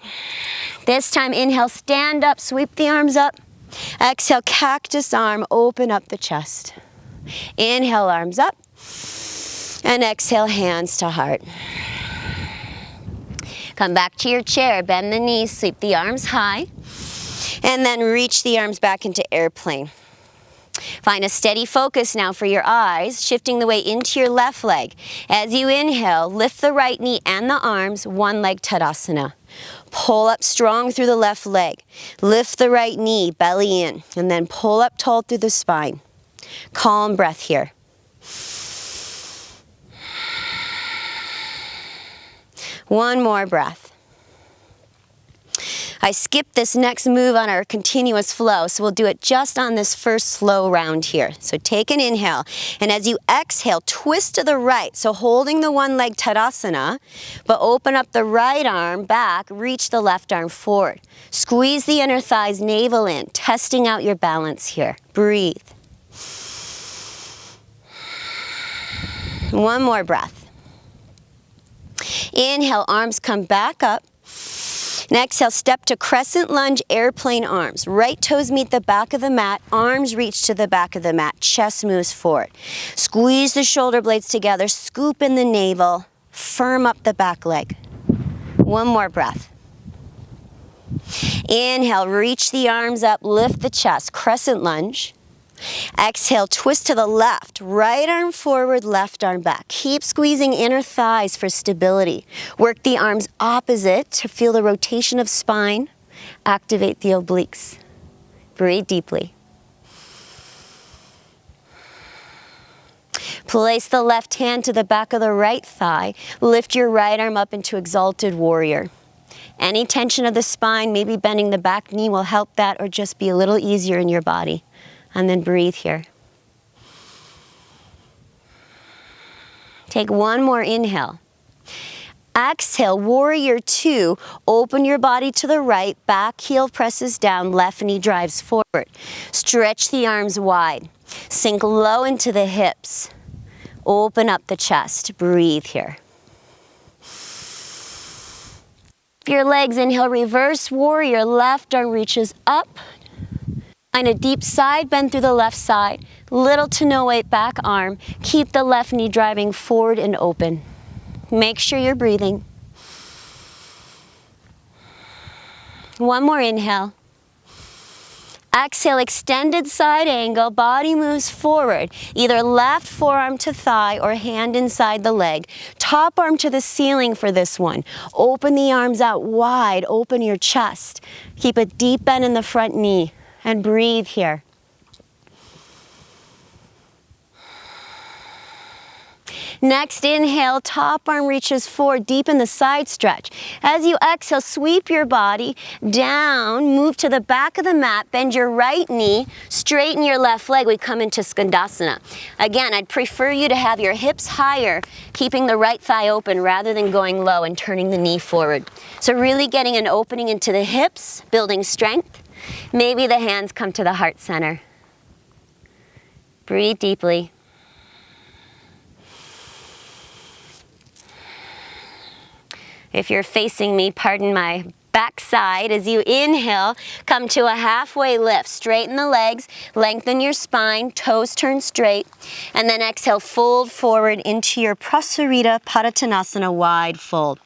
This time, inhale, stand up, sweep the arms up. Exhale, cactus arm, open up the chest. Inhale, arms up. And exhale, hands to heart. Come back to your chair, bend the knees, sweep the arms high, and then reach the arms back into airplane. Find a steady focus now for your eyes, shifting the weight into your left leg. As you inhale, lift the right knee and the arms, one leg Tadasana. Pull up strong through the left leg. Lift the right knee, belly in, and then pull up tall through the spine. Calm breath here. One more breath. I skipped this next move on our continuous flow, so we'll do it just on this first slow round here. So take an inhale, and as you exhale, twist to the right. So holding the one leg Tadasana, but open up the right arm back, reach the left arm forward. Squeeze the inner thighs, navel in, testing out your balance here. Breathe. One more breath. Inhale, arms come back up. And exhale, step to crescent lunge, airplane arms. Right toes meet the back of the mat, arms reach to the back of the mat, chest moves forward. Squeeze the shoulder blades together, scoop in the navel, firm up the back leg. One more breath. Inhale, reach the arms up, lift the chest, crescent lunge. Exhale, twist to the left, right arm forward, left arm back. Keep squeezing inner thighs for stability. Work the arms opposite to feel the rotation of spine. Activate the obliques. Breathe deeply. Place the left hand to the back of the right thigh. Lift your right arm up into exalted warrior. Any tension of the spine, maybe bending the back knee will help that, or just be a little easier in your body. And then breathe here. Take one more inhale. Exhale, warrior two. Open your body to the right, back heel presses down, left knee drives forward. Stretch the arms wide. Sink low into the hips. Open up the chest. Breathe here. Your legs, inhale, reverse warrior. Left arm reaches up. Find a deep side bend through the left side. Little to no weight back arm. Keep the left knee driving forward and open. Make sure you're breathing. One more inhale. Exhale, extended side angle, body moves forward. Either left forearm to thigh or hand inside the leg. Top arm to the ceiling for this one. Open the arms out wide, open your chest. Keep a deep bend in the front knee and breathe here. Next, inhale, top arm reaches forward, deepen the side stretch. As you exhale, sweep your body down, move to the back of the mat, bend your right knee, straighten your left leg. We come into Skandasana. Again, I'd prefer you to have your hips higher, keeping the right thigh open rather than going low and turning the knee forward. So really getting an opening into the hips, building strength. Maybe the hands come to the heart center. Breathe deeply. If you're facing me, pardon my backside. As you inhale, come to a halfway lift. Straighten the legs, lengthen your spine, toes turn straight. And then exhale, fold forward into your Prasarita Padottanasana wide fold.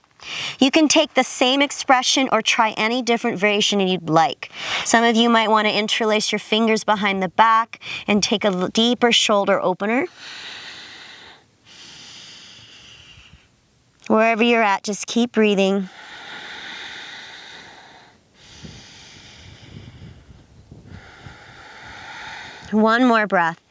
You can take the same expression or try any different variation you'd like. Some of you might want to interlace your fingers behind the back and take a deeper shoulder opener. Wherever you're at, just keep breathing. One more breath.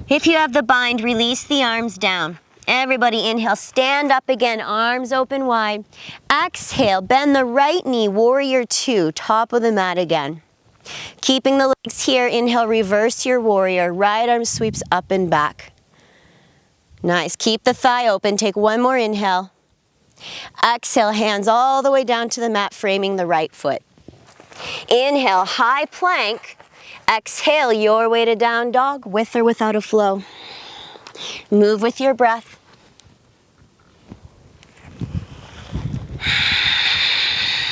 If you have the bind, release the arms down. Everybody inhale, stand up again, arms open wide. Exhale, bend the right knee, warrior two, top of the mat again. Keeping the legs here, inhale, reverse your warrior. Right arm sweeps up and back. Nice. Keep the thigh open. Take one more inhale. Exhale, hands all the way down to the mat, framing the right foot. Inhale, high plank. Exhale, your way to down dog, with or without a flow. Move with your breath.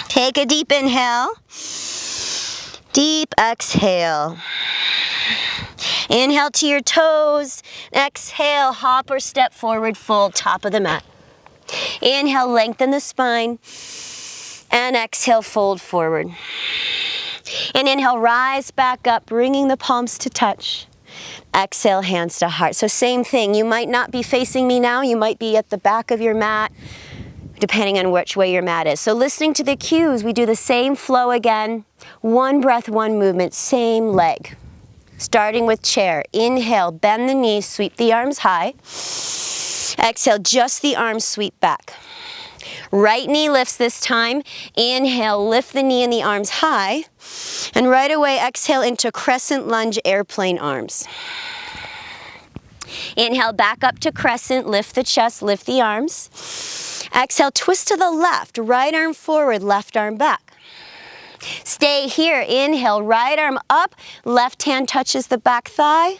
Take a deep inhale. Deep exhale. Inhale to your toes. Exhale, hop or step forward, fold, top of the mat. Inhale, lengthen the spine. And exhale, fold forward. And inhale, rise back up, bringing the palms to touch. Exhale, hands to heart. So same thing. You might not be facing me now. You might be at the back of your mat, depending on which way your mat is. So listening to the cues, we do the same flow again. One breath, one movement, same leg. Starting with chair. Inhale, bend the knees, sweep the arms high. Exhale, just the arms sweep back. Right knee lifts this time. Inhale, lift the knee and the arms high. And right away, exhale into crescent lunge, airplane arms. Inhale, back up to crescent, lift the chest, lift the arms. Exhale, twist to the left, right arm forward, left arm back. Stay here. Inhale, right arm up, left hand touches the back thigh.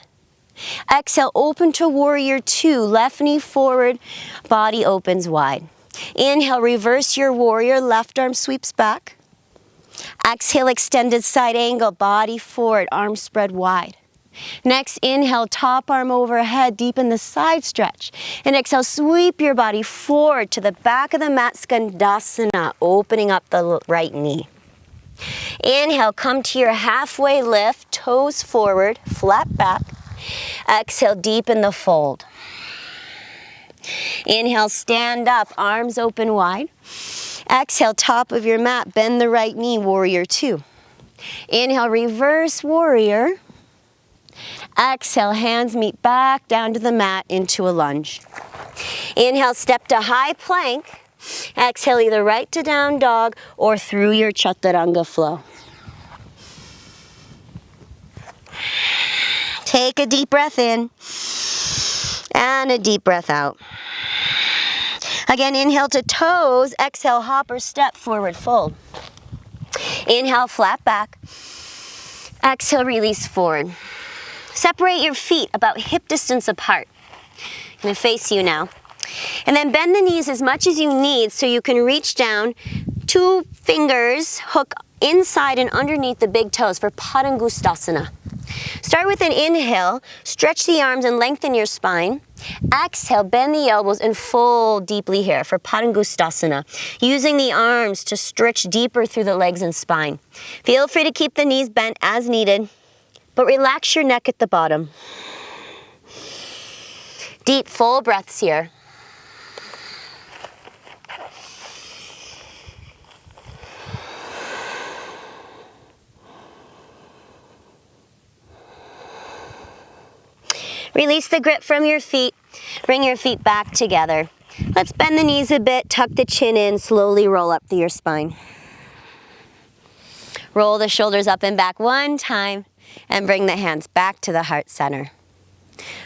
Exhale, open to warrior two, left knee forward, body opens wide. Inhale, reverse your warrior, left arm sweeps back. Exhale, extended side angle, body forward, arms spread wide. Next, inhale, top arm overhead, deepen the side stretch. And exhale, sweep your body forward to the back of the mat, Skandasana, opening up the right knee. Inhale, come to your halfway lift, toes forward, flat back. Exhale, deepen the fold. Inhale, stand up, arms open wide. Exhale, top of your mat, bend the right knee, warrior two. Inhale, reverse warrior. Exhale, hands meet back down to the mat into a lunge. Inhale, step to high plank. Exhale, either right to down dog or through your Chaturanga flow. Take a deep breath in. And a deep breath out. Again, inhale to toes, exhale, hop or step, forward fold. Inhale, flat back. Exhale, release forward. Separate your feet about hip distance apart. I'm gonna face you now. And then bend the knees as much as you need so you can reach down. 2 fingers hook inside and underneath the big toes for Padangustasana. Start with an inhale, stretch the arms and lengthen your spine. Exhale, bend the elbows and fold deeply here for Padangustasana, using the arms to stretch deeper through the legs and spine. Feel free to keep the knees bent as needed, but relax your neck at the bottom. Deep, full breaths here. Release the grip from your feet. Bring your feet back together. Let's bend the knees a bit, tuck the chin in, slowly roll up through your spine. Roll the shoulders up and back one time, and bring the hands back to the heart center.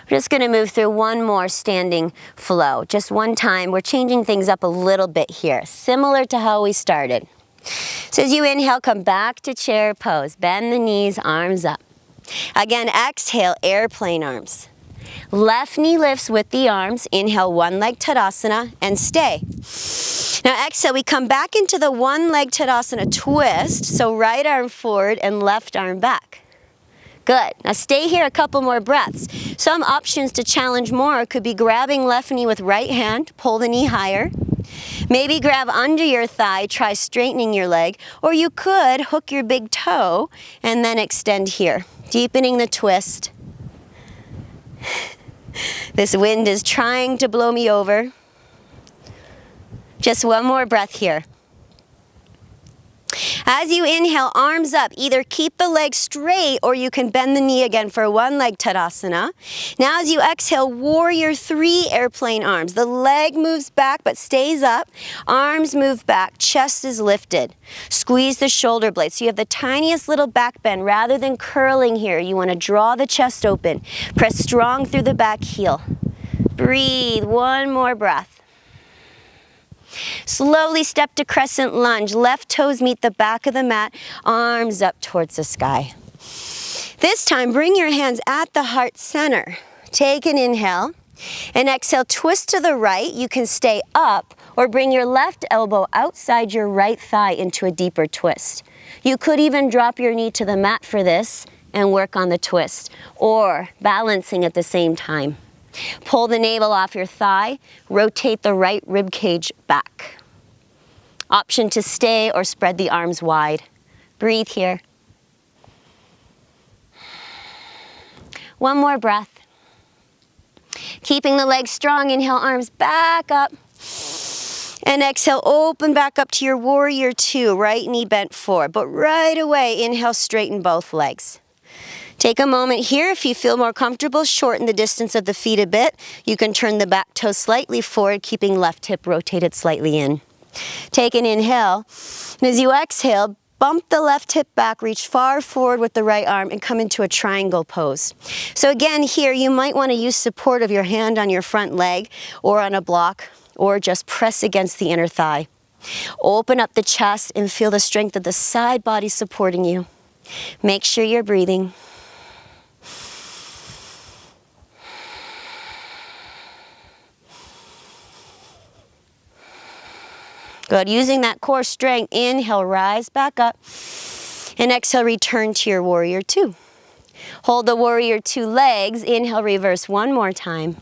We're just gonna move through one more standing flow. Just one time, we're changing things up a little bit here, similar to how we started. So as you inhale, come back to chair pose. Bend the knees, arms up. Again, exhale, airplane arms. Left knee lifts with the arms. Inhale, one leg Tadasana and stay. Now exhale, we come back into the one leg Tadasana twist. So right arm forward and left arm back. Good. Now stay here a couple more breaths. Some options to challenge more could be grabbing left knee with right hand, pull the knee higher. Maybe grab under your thigh, try straightening your leg. Or you could hook your big toe and then extend here, deepening the twist. This wind is trying to blow me over. Just one more breath here. As you inhale, arms up. Either keep the leg straight or you can bend the knee again for one leg Tadasana. Now as you exhale, warrior 3 airplane arms. The leg moves back but stays up. Arms move back, chest is lifted. Squeeze the shoulder blades. So you have the tiniest little back bend. Rather than curling here, you want to draw the chest open. Press strong through the back heel. Breathe, one more breath. Slowly step to crescent lunge. Left toes meet the back of the mat, arms up towards the sky. This time, bring your hands at the heart center. Take an inhale, and exhale, twist to the right. You can stay up or bring your left elbow outside your right thigh into a deeper twist. You could even drop your knee to the mat for this and work on the twist, or balancing at the same time. Pull the navel off your thigh, rotate the right rib cage back. Option to stay or spread the arms wide. Breathe here. One more breath. Keeping the legs strong, inhale, arms back up. And exhale, open back up to your warrior 2, right knee bent forward. But right away, inhale, straighten both legs. Take a moment here. If you feel more comfortable, shorten the distance of the feet a bit. You can turn the back toe slightly forward, keeping left hip rotated slightly in. Take an inhale, and as you exhale, bump the left hip back, reach far forward with the right arm, and come into a triangle pose. So again, here you might want to use support of your hand on your front leg, or on a block, or just press against the inner thigh. Open up the chest and feel the strength of the side body supporting you. Make sure you're breathing. Good. Using that core strength, inhale, rise back up. And exhale, return to your warrior 2. Hold the warrior 2 legs. Inhale, reverse one more time.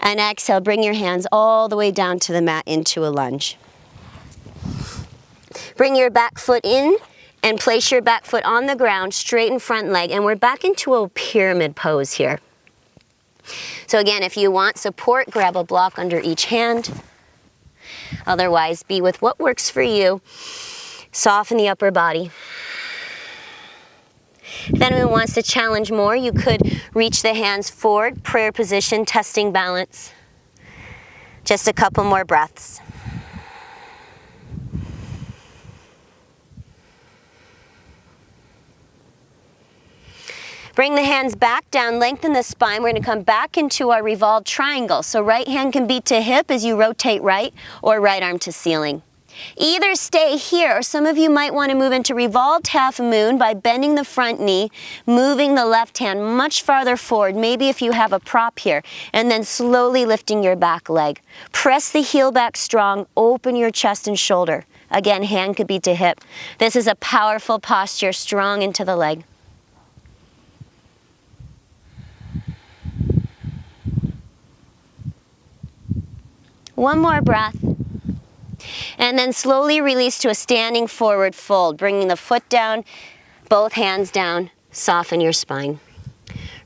And exhale, bring your hands all the way down to the mat into a lunge. Bring your back foot in and place your back foot on the ground, straighten front leg, and we're back into a pyramid pose here. So again, if you want support, grab a block under each hand. Otherwise, be with what works for you. Soften the upper body. If anyone wants to challenge more, you could reach the hands forward, prayer position, testing balance. Just a couple more breaths. Bring the hands back down, lengthen the spine. We're going to come back into our revolved triangle. So right hand can be to hip as you rotate right, or right arm to ceiling. Either stay here, or some of you might want to move into revolved half moon by bending the front knee, moving the left hand much farther forward, maybe if you have a prop here, and then slowly lifting your back leg. Press the heel back strong, open your chest and shoulder. Again, hand could be to hip. This is a powerful posture, strong into the leg. One more breath. And then slowly release to a standing forward fold, bringing the foot down, both hands down, soften your spine.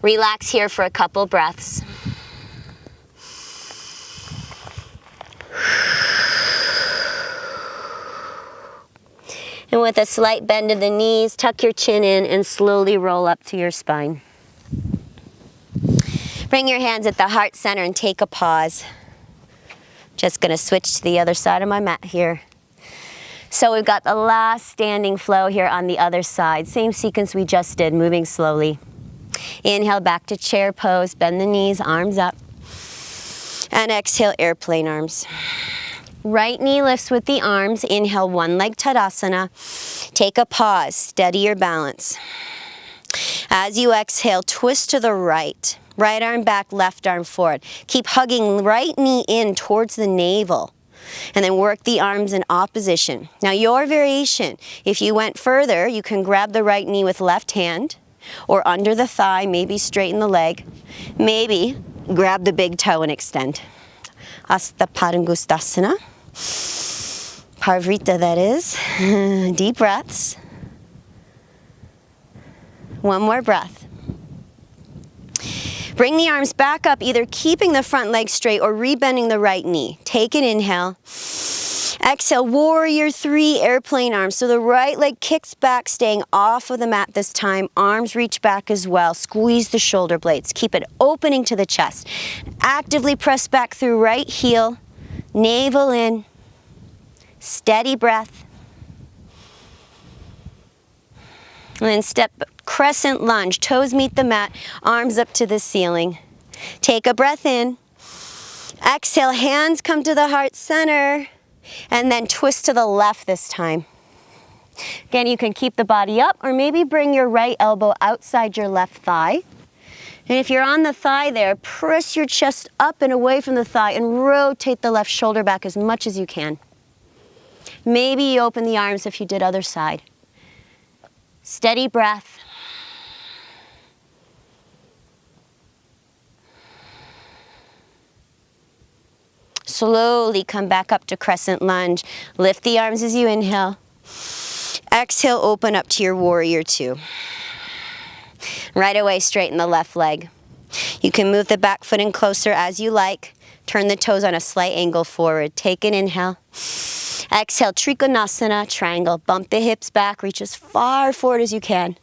Relax here for a couple breaths. And with a slight bend of the knees, tuck your chin in and slowly roll up to your spine. Bring your hands at the heart center and take a pause. Just going to switch to the other side of my mat here. So we've got the last standing flow here on the other side. Same sequence we just did, moving slowly. Inhale back to chair pose, bend the knees, arms up. And exhale, airplane arms. Right knee lifts with the arms. Inhale, one leg Tadasana. Take a pause, steady your balance. As you exhale, twist to the right. Right arm back, left arm forward. Keep hugging right knee in towards the navel. And then work the arms in opposition. Now your variation, if you went further, you can grab the right knee with left hand or under the thigh, maybe straighten the leg. Maybe grab the big toe and extend. Hasta Padangustasana. Parvrita, that is. Deep breaths. One more breath. Bring the arms back up, either keeping the front leg straight or rebending the right knee. Take an inhale. Exhale, warrior three, airplane arms. So the right leg kicks back, staying off of the mat this time. Arms reach back as well. Squeeze the shoulder blades. Keep it opening to the chest. Actively press back through right heel. Navel in. Steady breath. And then step crescent lunge, toes meet the mat, arms up to the ceiling. Take a breath in. Exhale, hands come to the heart center, and then twist to the left this time. Again, you can keep the body up, or maybe bring your right elbow outside your left thigh. And if you're on the thigh there, press your chest up and away from the thigh and rotate the left shoulder back as much as you can. Maybe you open the arms if you did other side. Steady breath. Slowly come back up to crescent lunge. Lift the arms as you inhale. Exhale, open up to your warrior two. Right away, straighten the left leg. You can move the back foot in closer as you like. Turn the toes on a slight angle forward. Take an inhale. Exhale, Trikonasana, triangle. Bump the hips back, reach as far forward as you can.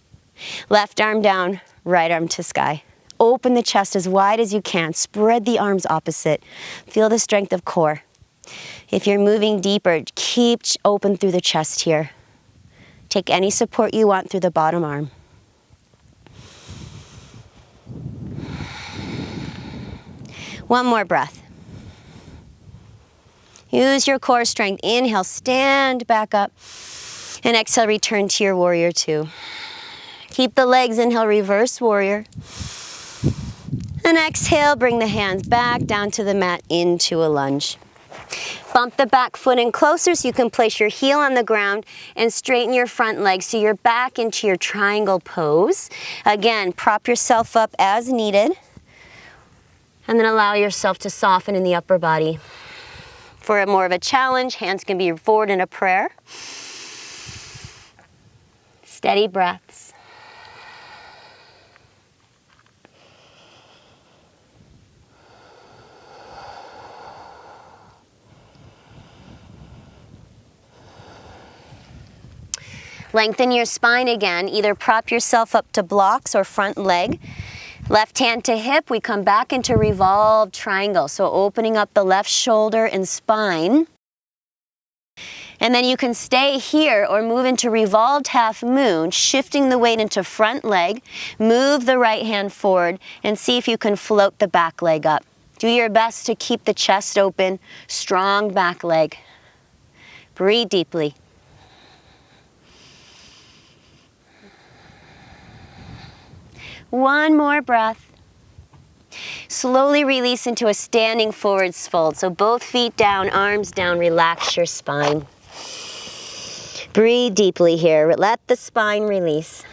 Left arm down, right arm to sky. Open the chest as wide as you can. Spread the arms opposite. Feel the strength of core. If you're moving deeper, keep open through the chest here. Take any support you want through the bottom arm. One more breath. Use your core strength. Inhale, stand back up. And exhale, return to your warrior two. Keep the legs, inhale, reverse warrior. And exhale, bring the hands back down to the mat into a lunge. Bump the back foot in closer so you can place your heel on the ground and straighten your front leg so you're back into your triangle pose. Again, prop yourself up as needed. And then allow yourself to soften in the upper body. For a more of a challenge, hands can be forward in a prayer. Steady breaths. Lengthen your spine again. Either prop yourself up to blocks or front leg. Left hand to hip, we come back into revolved triangle. So opening up the left shoulder and spine. And then you can stay here or move into revolved half moon, shifting the weight into front leg. Move the right hand forward and see if you can float the back leg up. Do your best to keep the chest open, strong back leg. Breathe deeply. One more breath. Slowly release into a standing forwards fold. So both feet down, arms down, relax your spine. Breathe deeply here. Let the spine release.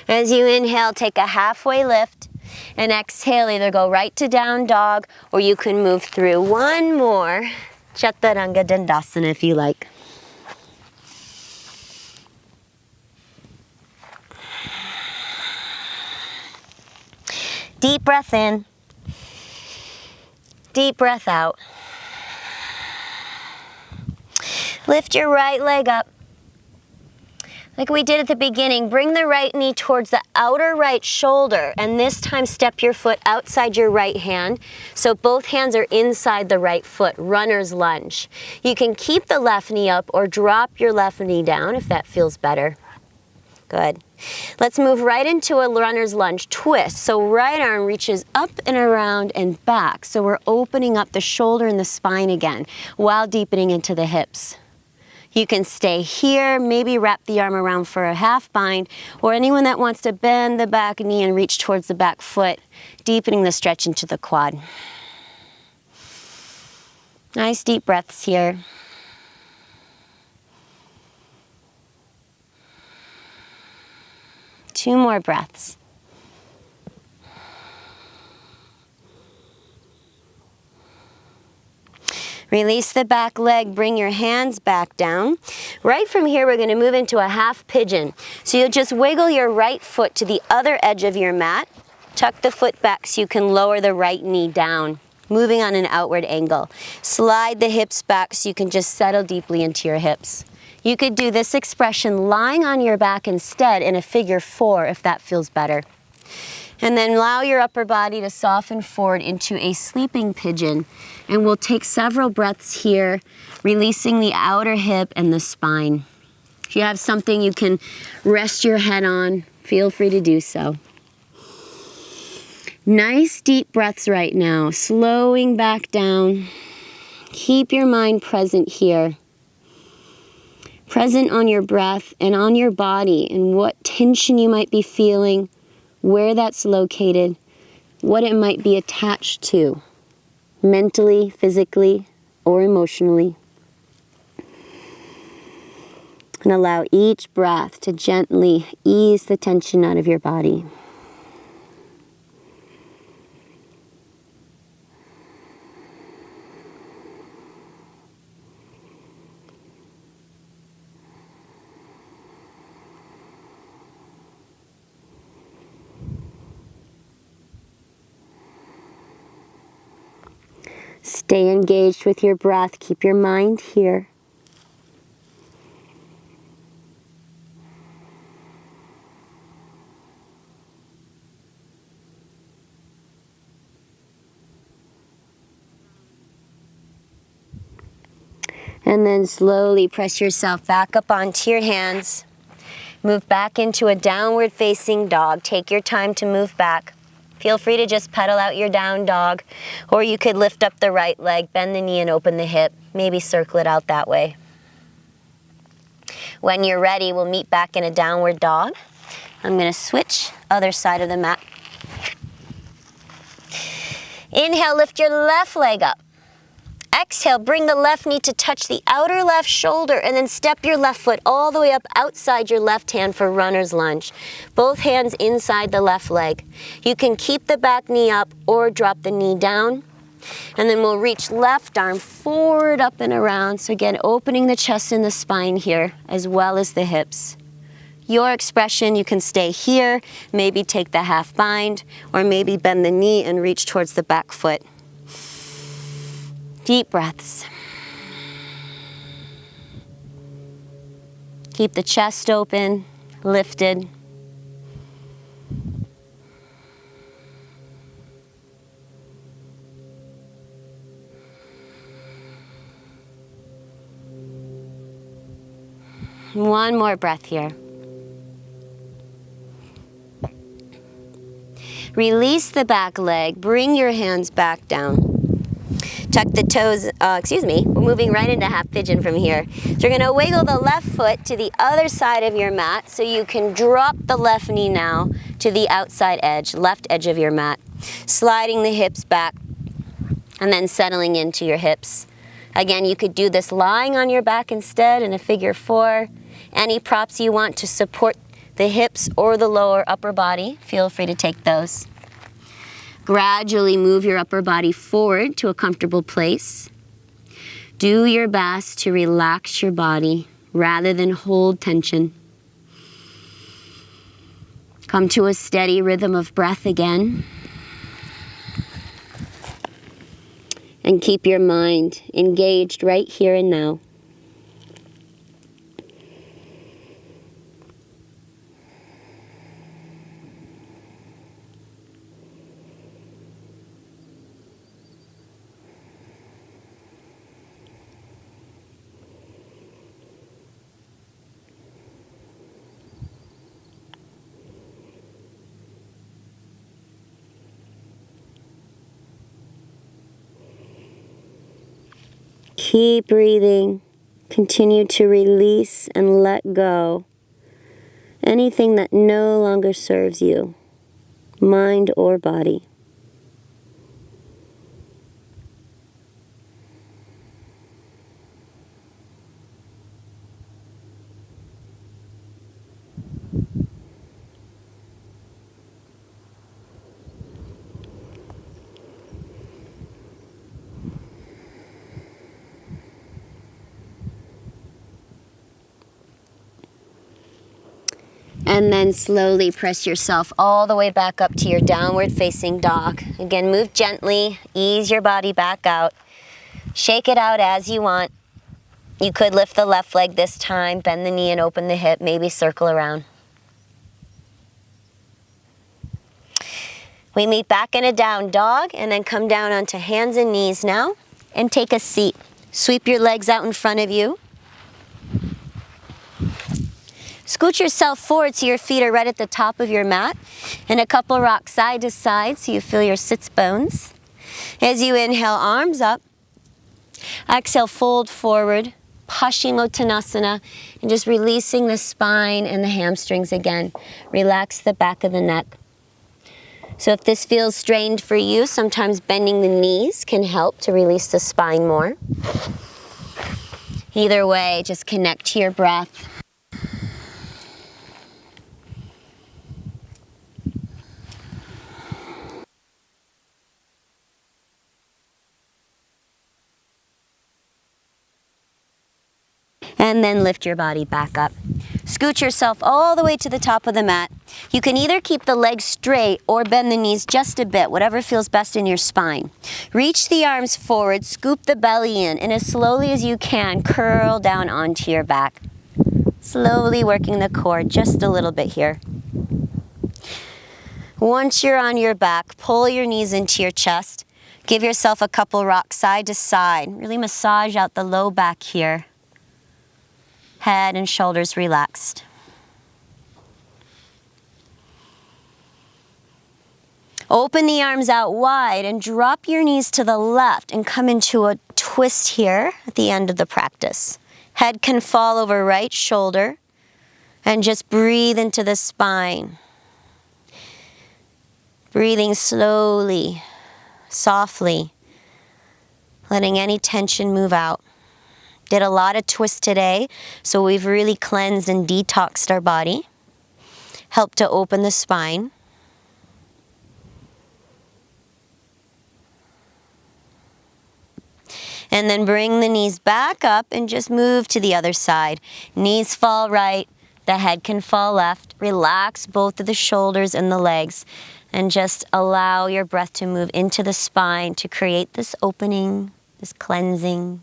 As you inhale, take a halfway lift, and exhale, either go right to down dog, or you can move through one more Chaturanga Dandasana if you like. Deep breath in, deep breath out. Lift your right leg up. Like we did at the beginning, bring the right knee towards the outer right shoulder, and this time step your foot outside your right hand, so both hands are inside the right foot, runner's lunge. You can keep the left knee up or drop your left knee down if that feels better. Good. Let's move right into a runner's lunge twist. So right arm reaches up and around and back, so we're opening up the shoulder and the spine again, while deepening into the hips. You can stay here, maybe wrap the arm around for a half bind, or anyone that wants to bend the back knee and reach towards the back foot, deepening the stretch into the quad. Nice deep breaths here. Two more breaths. Release the back leg, bring your hands back down. Right from here, we're going to move into a half pigeon. So you'll just wiggle your right foot to the other edge of your mat. Tuck the foot back so you can lower the right knee down, moving on an outward angle. Slide the hips back so you can just settle deeply into your hips. You could do this expression lying on your back instead in a figure 4 if that feels better. And then allow your upper body to soften forward into a sleeping pigeon. And we'll take several breaths here, releasing the outer hip and the spine. If you have something you can rest your head on, feel free to do so. Nice deep breaths right now, slowing back down. Keep your mind present here. Present on your breath and on your body and what tension you might be feeling, where that's located, what it might be attached to, mentally, physically, or emotionally. And allow each breath to gently ease the tension out of your body. Stay engaged with your breath. Keep your mind here. And then slowly press yourself back up onto your hands. Move back into a downward facing dog. Take your time to move back. Feel free to just pedal out your down dog, or you could lift up the right leg, bend the knee and open the hip, maybe circle it out that way. When you're ready, we'll meet back in a downward dog. I'm going to switch other side of the mat. Inhale, lift your left leg up. Exhale, bring the left knee to touch the outer left shoulder and then step your left foot all the way up outside your left hand for runner's lunge. Both hands inside the left leg. You can keep the back knee up or drop the knee down. And then we'll reach left arm forward, up and around. So again, opening the chest and the spine here as well as the hips. Your expression, you can stay here, maybe take the half bind, or maybe bend the knee and reach towards the back foot. Deep breaths. Keep the chest open, lifted. One more breath here. Release the back leg, bring your hands back down. Tuck the toes, we're moving right into half pigeon from here. So you're gonna wiggle the left foot to the other side of your mat so you can drop the left knee now to the outside edge, left edge of your mat. Sliding the hips back and then settling into your hips. Again, you could do this lying on your back instead in a figure four. Any props you want to support the hips or the lower upper body, feel free to take those. Gradually move your upper body forward to a comfortable place. Do your best to relax your body rather than hold tension. Come to a steady rhythm of breath again. And keep your mind engaged right here and now. Keep breathing. Continue to release and let go anything that no longer serves you, mind or body. And then slowly press yourself all the way back up to your downward facing dog. Again, move gently, ease your body back out. Shake it out as you want. You could lift the left leg this time, bend the knee and open the hip, maybe circle around. We meet back in a down dog and then come down onto hands and knees now and take a seat. Sweep your legs out in front of you. Scoot yourself forward so your feet are right at the top of your mat, and a couple rocks side to side so you feel your sits bones. As you inhale, arms up. Exhale, fold forward, Paschimottanasana, and just releasing the spine and the hamstrings again. Relax the back of the neck. So if this feels strained for you, sometimes bending the knees can help to release the spine more. Either way, just connect to your breath. And then lift your body back up. Scoot yourself all the way to the top of the mat. You can either keep the legs straight or bend the knees just a bit, whatever feels best in your spine. Reach the arms forward, scoop the belly in, and as slowly as you can, curl down onto your back. Slowly working the core just a little bit here. Once you're on your back, pull your knees into your chest. Give yourself a couple rocks side to side. Really massage out the low back here. Head and shoulders relaxed. Open the arms out wide and drop your knees to the left and come into a twist here at the end of the practice. Head can fall over right shoulder and just breathe into the spine. Breathing slowly, softly, letting any tension move out. Did a lot of twists today, so we've really cleansed and detoxed our body. Helped to open the spine. And then bring the knees back up and just move to the other side. Knees fall right, the head can fall left. Relax both of the shoulders and the legs. And just allow your breath to move into the spine to create this opening, this cleansing.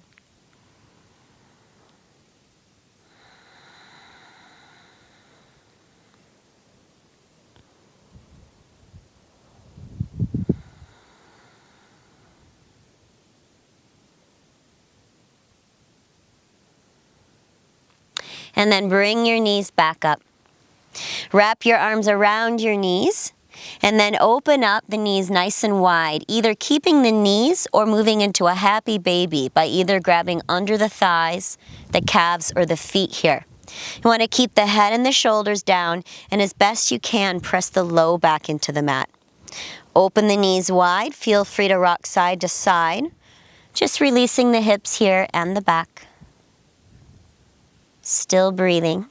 And then bring your knees back up. Wrap your arms around your knees, and then open up the knees nice and wide, either keeping the knees or moving into a happy baby by either grabbing under the thighs, the calves, or the feet here. You want to keep the head and the shoulders down, and as best you can, press the low back into the mat. Open the knees wide. Feel free to rock side to side, just releasing the hips here and the back. Still breathing.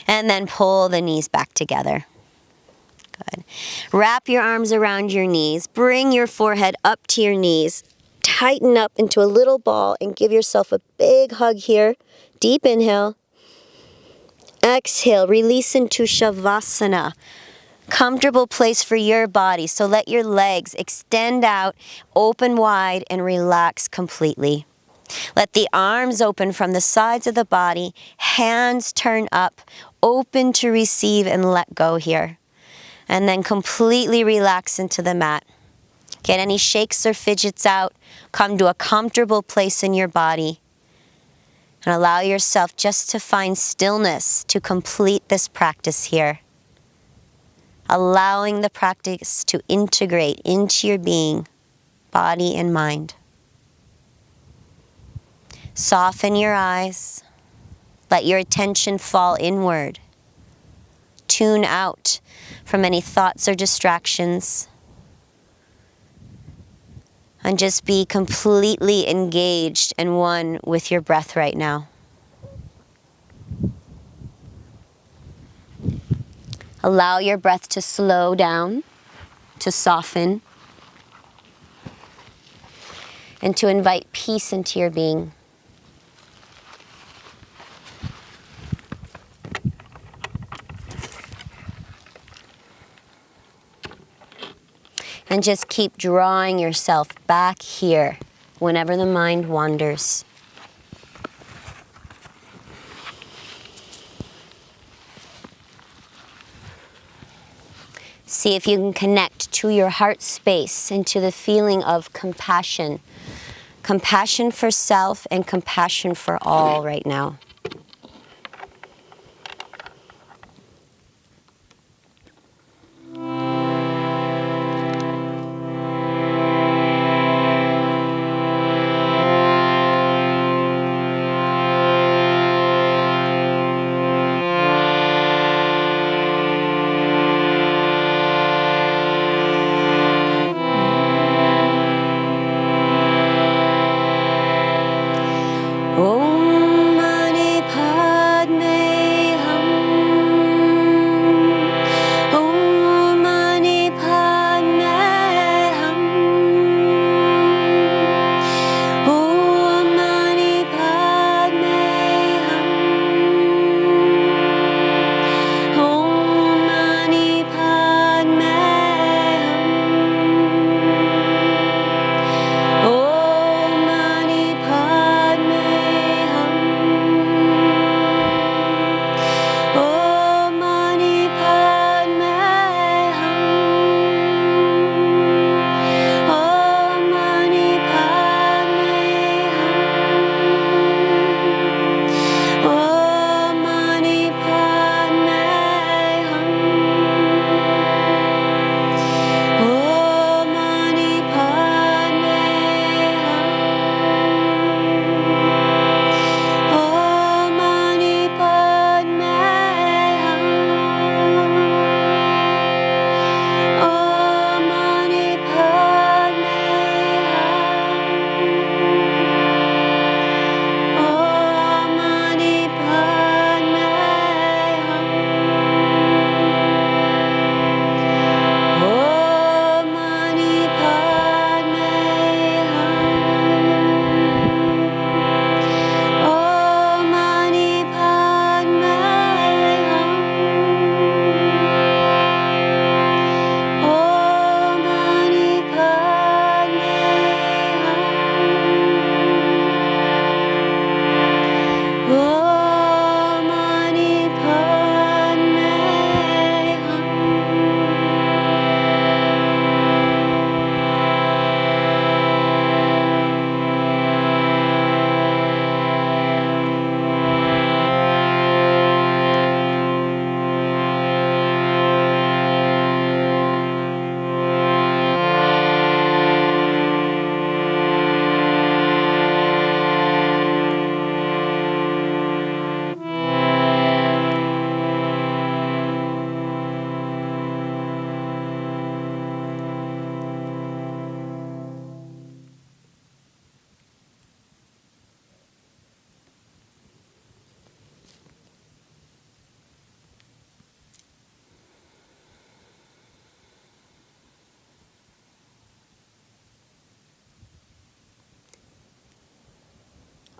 And then pull the knees back together. Good. Wrap your arms around your knees. Bring your forehead up to your knees. Tighten up into a little ball and give yourself a big hug here. Deep inhale. Exhale. Release into Shavasana. Comfortable place for your body. So let your legs extend out, open wide, and relax completely. Let the arms open from the sides of the body, hands turn up, open to receive and let go here. And then completely relax into the mat. Get any shakes or fidgets out. Come to a comfortable place in your body. And allow yourself just to find stillness to complete this practice here. Allowing the practice to integrate into your being, body and mind. Soften your eyes. Let your attention fall inward. Tune out from any thoughts or distractions. And just be completely engaged and one with your breath right now. Allow your breath to slow down, to soften, and to invite peace into your being. And just keep drawing yourself back here whenever the mind wanders. See if you can connect to your heart space and to the feeling of compassion. Compassion for self and compassion for all right now. Om Mani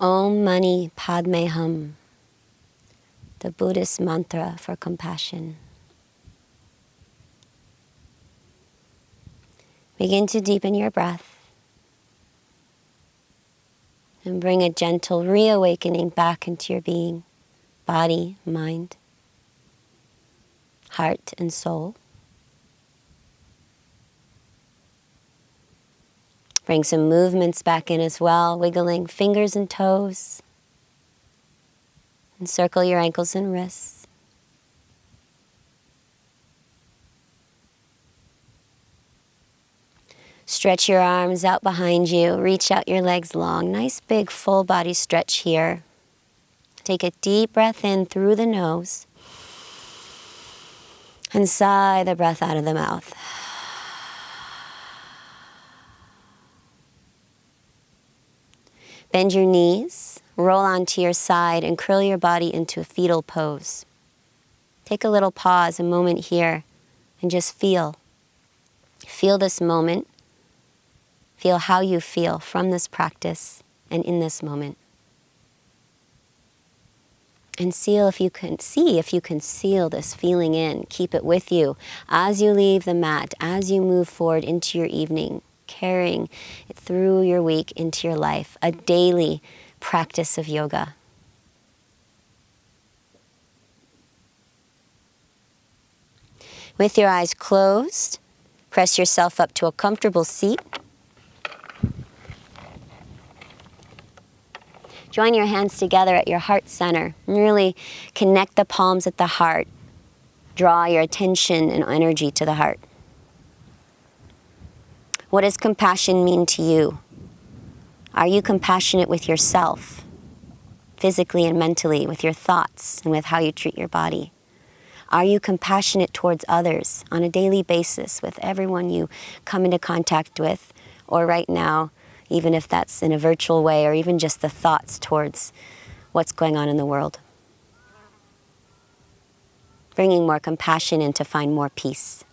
Om Mani Padme Hum, the Buddhist mantra for compassion. Begin to deepen your breath and bring a gentle reawakening back into your being, body, mind, heart, and soul. Bring some movements back in as well, wiggling fingers and toes. Encircle your ankles and wrists. Stretch your arms out behind you. Reach out your legs long. Nice big full body stretch here. Take a deep breath in through the nose. And sigh the breath out of the mouth. Bend your knees, roll onto your side, and curl your body into a fetal pose. Take a little pause, a moment here, and just feel. Feel this moment. Feel how you feel from this practice and in this moment. And see if you can seal this feeling in. Keep it with you as you leave the mat, as you move forward into your evening, carrying it through your week into your life, a daily practice of yoga. With your eyes closed, press yourself up to a comfortable seat. Join your hands together at your heart center. Really connect the palms at the heart. Draw your attention and energy to the heart. What does compassion mean to you? Are you compassionate with yourself, physically and mentally, with your thoughts and with how you treat your body? Are you compassionate towards others on a daily basis with everyone you come into contact with, or right now, even if that's in a virtual way, or even just the thoughts towards what's going on in the world? Bringing more compassion in to find more peace.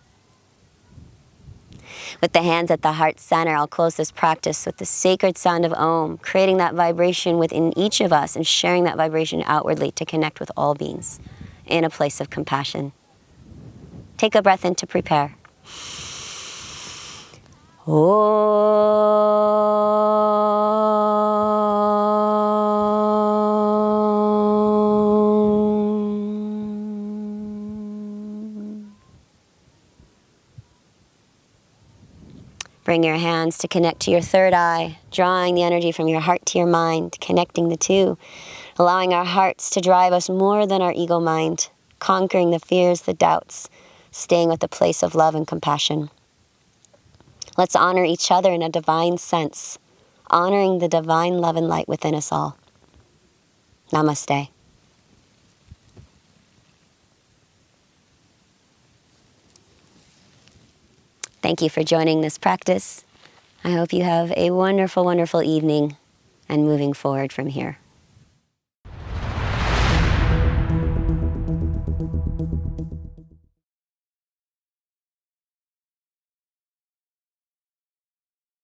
With the hands at the heart center, I'll close this practice with the sacred sound of Om, creating that vibration within each of us and sharing that vibration outwardly to connect with all beings in a place of compassion. Take a breath in to prepare. Bring your hands to connect to your third eye, drawing the energy from your heart to your mind, connecting the two, allowing our hearts to drive us more than our ego mind, conquering the fears, the doubts, staying with the place of love and compassion. Let's honor each other in a divine sense, honoring the divine love and light within us all. Namaste. Thank you for joining this practice. I hope you have a wonderful, wonderful evening and moving forward from here.